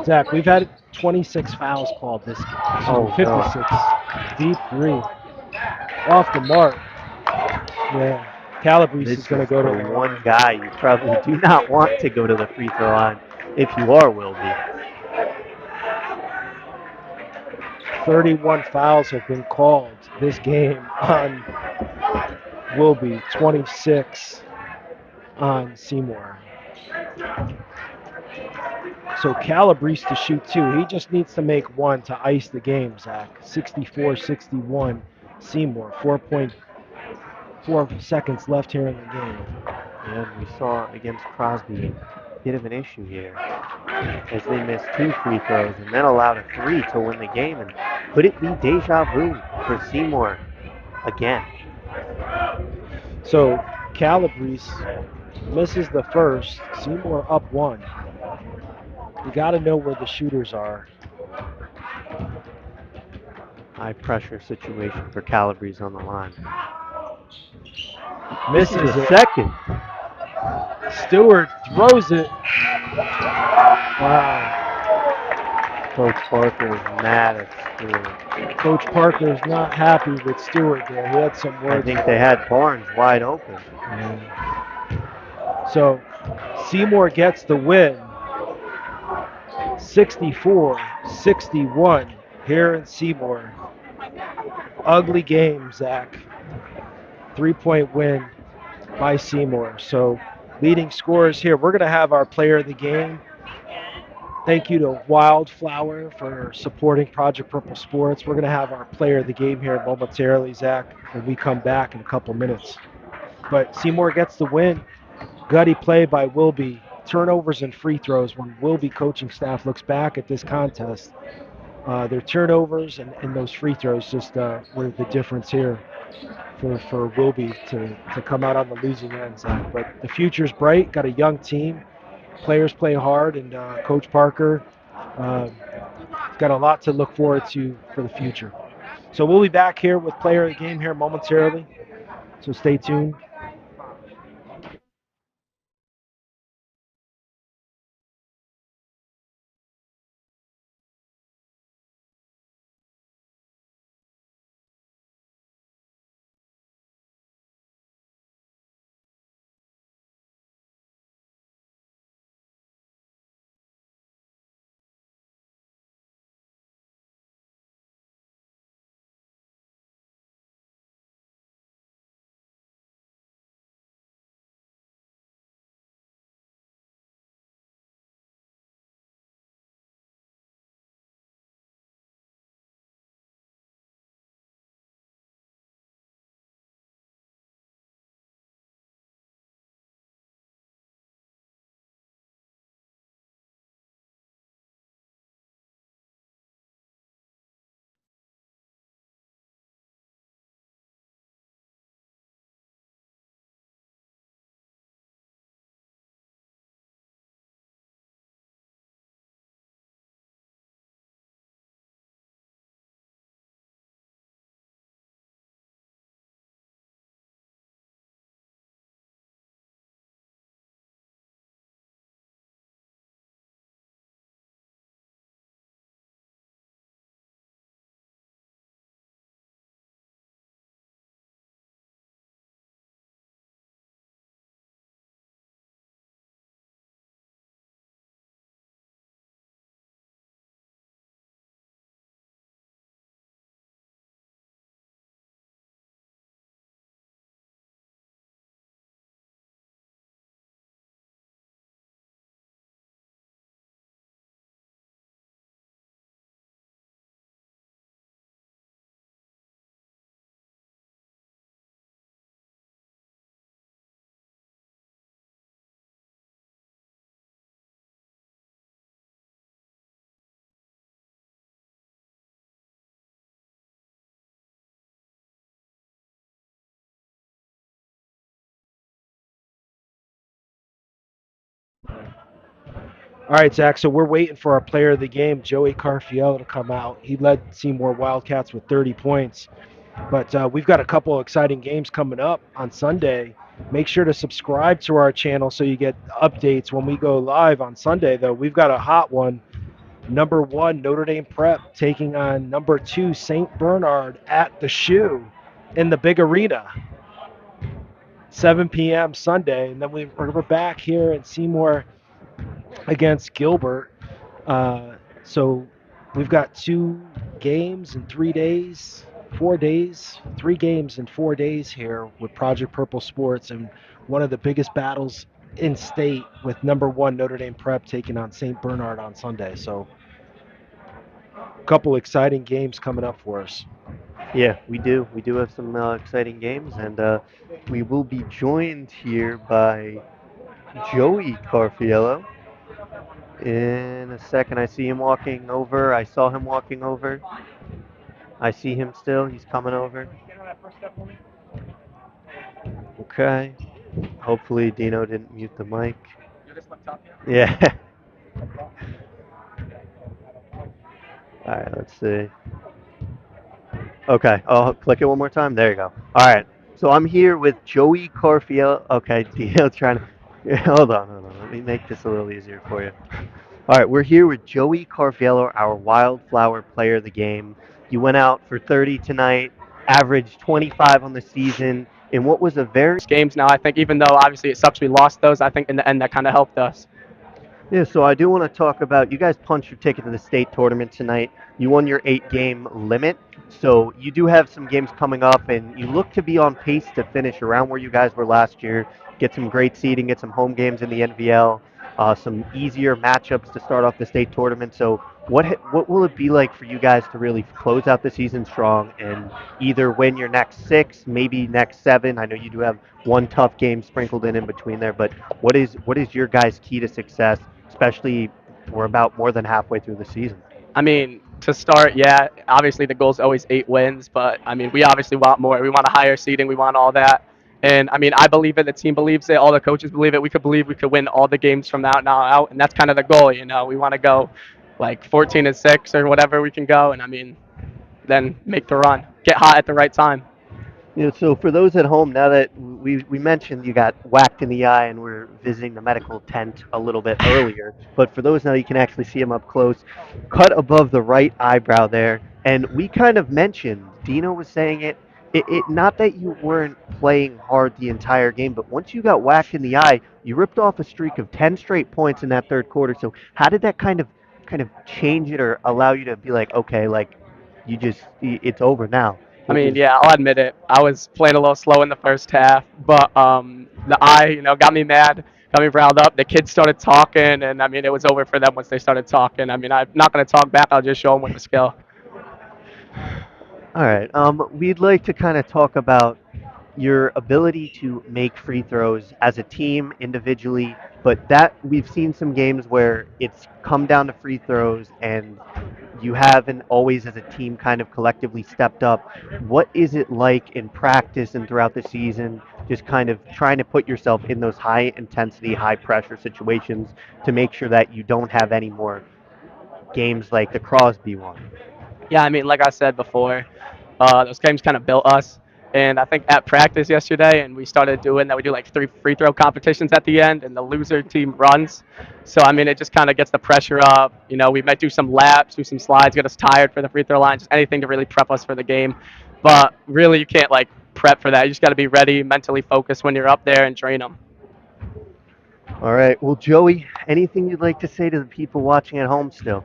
Zach, we've had 26 fouls called this game. Oh, 56. Deep three. Off the mark. Yeah. Calabrese is going to go to the one line. guy you probably do not want to go to the free throw line if you are Wilby. 31 fouls have been called this game on Wilby, 26 on Seymour. So Calabrese to shoot 2. He just needs to make 1 to ice the game, Zach. 64-61 Seymour. 4.4 seconds left here in the game. And we saw against Crosby a bit of an issue here as they missed 2 free throws and then allowed a 3 to win the game. And could it be deja vu for Seymour again? So Calabrese misses the first. Seymour up 1. You got to know where the shooters are. High pressure situation for Calabrese on the line. Misses This is the it. second. Stewart throws it. Wow. Coach Parker is mad at Stewart. Coach Parker is not happy with Stewart there. He had some words. I think they had Barnes wide open. So Seymour gets the win. 64-61 here in Seymour. Ugly game, Zach. 3-point win by Seymour. So leading scorers here. We're going to have our player of the game. Thank you to Wildflower for supporting Project Purple Sports. We're going to have our player of the game here momentarily, Zach, when we come back in a couple minutes. But Seymour gets the win. Gutty play by Wilby. Turnovers and free throws. When Wilby coaching staff looks back at this contest, their turnovers and those free throws just were the difference here for Wilby to come out on the losing end, Zach. But the future's bright. Got a young team. Players play hard, and Coach Parker got a lot to look forward to for the future. So we'll be back here with player of the game here momentarily. So stay tuned. All right, Zach. So we're waiting for our player of the game, Joey Carfiello, to come out. He led Seymour Wildcats with 30 points. But we've got a couple of exciting games coming up on Sunday. Make sure to subscribe to our channel so you get updates when we go live on Sunday, though. We've got a hot one. Number 1, Notre Dame Prep taking on number 2, St. Bernard at the Shoe in the big arena. 7 p.m. Sunday. And then we're back here in Seymour against Gilbert. So we've got 2 games in 3 days, 4 days, 3 games in 4 days here with Project Purple Sports, and one of the biggest battles in state with number 1 Notre Dame Prep taking on St. Bernard on Sunday. So a couple exciting games coming up for us. Yeah, we do. We do have some exciting games, and we will be joined here by Joey Carfiello. In a second, I see him walking over. I saw him walking over. I see him still. He's coming over. Okay. Hopefully Dino didn't mute the mic. Yeah. All right, let's see. Okay, I'll click it one more time. There you go. All right. So I'm here with Joey Carfiello. Okay, Dino's trying to. Yeah, hold on. Let me make this a little easier for you. All right, we're here with Joey Carfiello, our Wildflower player of the game. You went out for 30 tonight, averaged 25 on the season, in what was a very Games now, I think, even though obviously it sucks we lost those, I think in the end that kind of helped us. Yeah, so I do want to talk about you guys punched your ticket to the state tournament tonight. You won your 8-game limit. So you do have some games coming up, and you look to be on pace to finish around where you guys were last year, get some great seeding, get some home games in the NVL, some easier matchups to start off the state tournament. So what will it be like for you guys to really close out the season strong and either win your next 6, maybe next 7? I know you do have one tough game sprinkled in between there, but what is your guys' key to success, especially we're about more than halfway through the season? I mean, to start, yeah, obviously the goal is always 8 wins, but I mean, we obviously want more. We want a higher seeding. We want all that. And I mean, I believe it. The team believes it. All the coaches believe it. We could believe we could win all the games from now out, and that's kind of the goal. We want to go like 14-6 or whatever we can go, and I mean, then make the run, get hot at the right time. So for those at home, now that we mentioned you got whacked in the eye and we're visiting the medical tent a little bit earlier, but for those now you can actually see him up close, cut above the right eyebrow there. And we kind of mentioned, Dino was saying it not that you weren't playing hard the entire game, but once you got whacked in the eye, you ripped off a streak of 10 straight points in that third quarter. So how did that kind of change it or allow you to be like, okay, like it's over now? I mean, yeah, I'll admit it. I was playing a little slow in the first half, but the eye, got me mad, got me riled up. The kids started talking, and I mean, it was over for them once they started talking. I mean, I'm not going to talk back. I'll just show them with the skill. All right. We'd like to kind of talk about your ability to make free throws as a team, individually, but that we've seen some games where it's come down to free throws and you haven't always as a team kind of collectively stepped up. What is it like in practice and throughout the season, just kind of trying to put yourself in those high intensity, high pressure situations to make sure that you don't have any more games like the Crosby one? Yeah, I mean, like I said before, those games kind of built us. And I think at practice yesterday, and we started doing that, we do like 3 free throw competitions at the end, and the loser team runs. So, I mean, it just kind of gets the pressure up. We might do some laps, do some slides, get us tired for the free throw line, just anything to really prep us for the game. But really, you can't like prep for that. You just got to be ready, mentally focused when you're up there and train them. All right. Well, Joey, anything you'd like to say to the people watching at home still?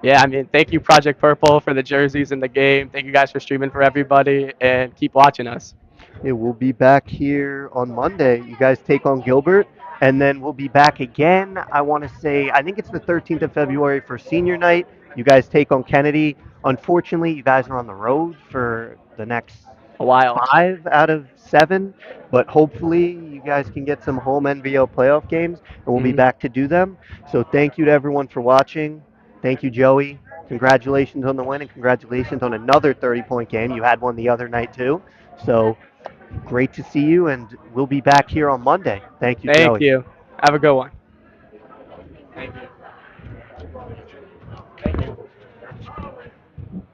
Yeah, I mean, thank you, Project Purple, for the jerseys and the game. Thank you guys for streaming for everybody, and keep watching us. Yeah, we'll be back here on Monday. You guys take on Gilbert, and then we'll be back again. I want to say, I think it's the 13th of February for senior night. You guys take on Kennedy. Unfortunately, you guys are on the road for the next A while. 5 out of 7, but hopefully you guys can get some home NVO playoff games, and we'll be back to do them. So thank you to everyone for watching. Thank you, Joey. Congratulations on the win, and congratulations on another 30-point game. You had one the other night, too. So great to see you, and we'll be back here on Monday. Thank you, Joey. Thank you. Have a good one. Thank you.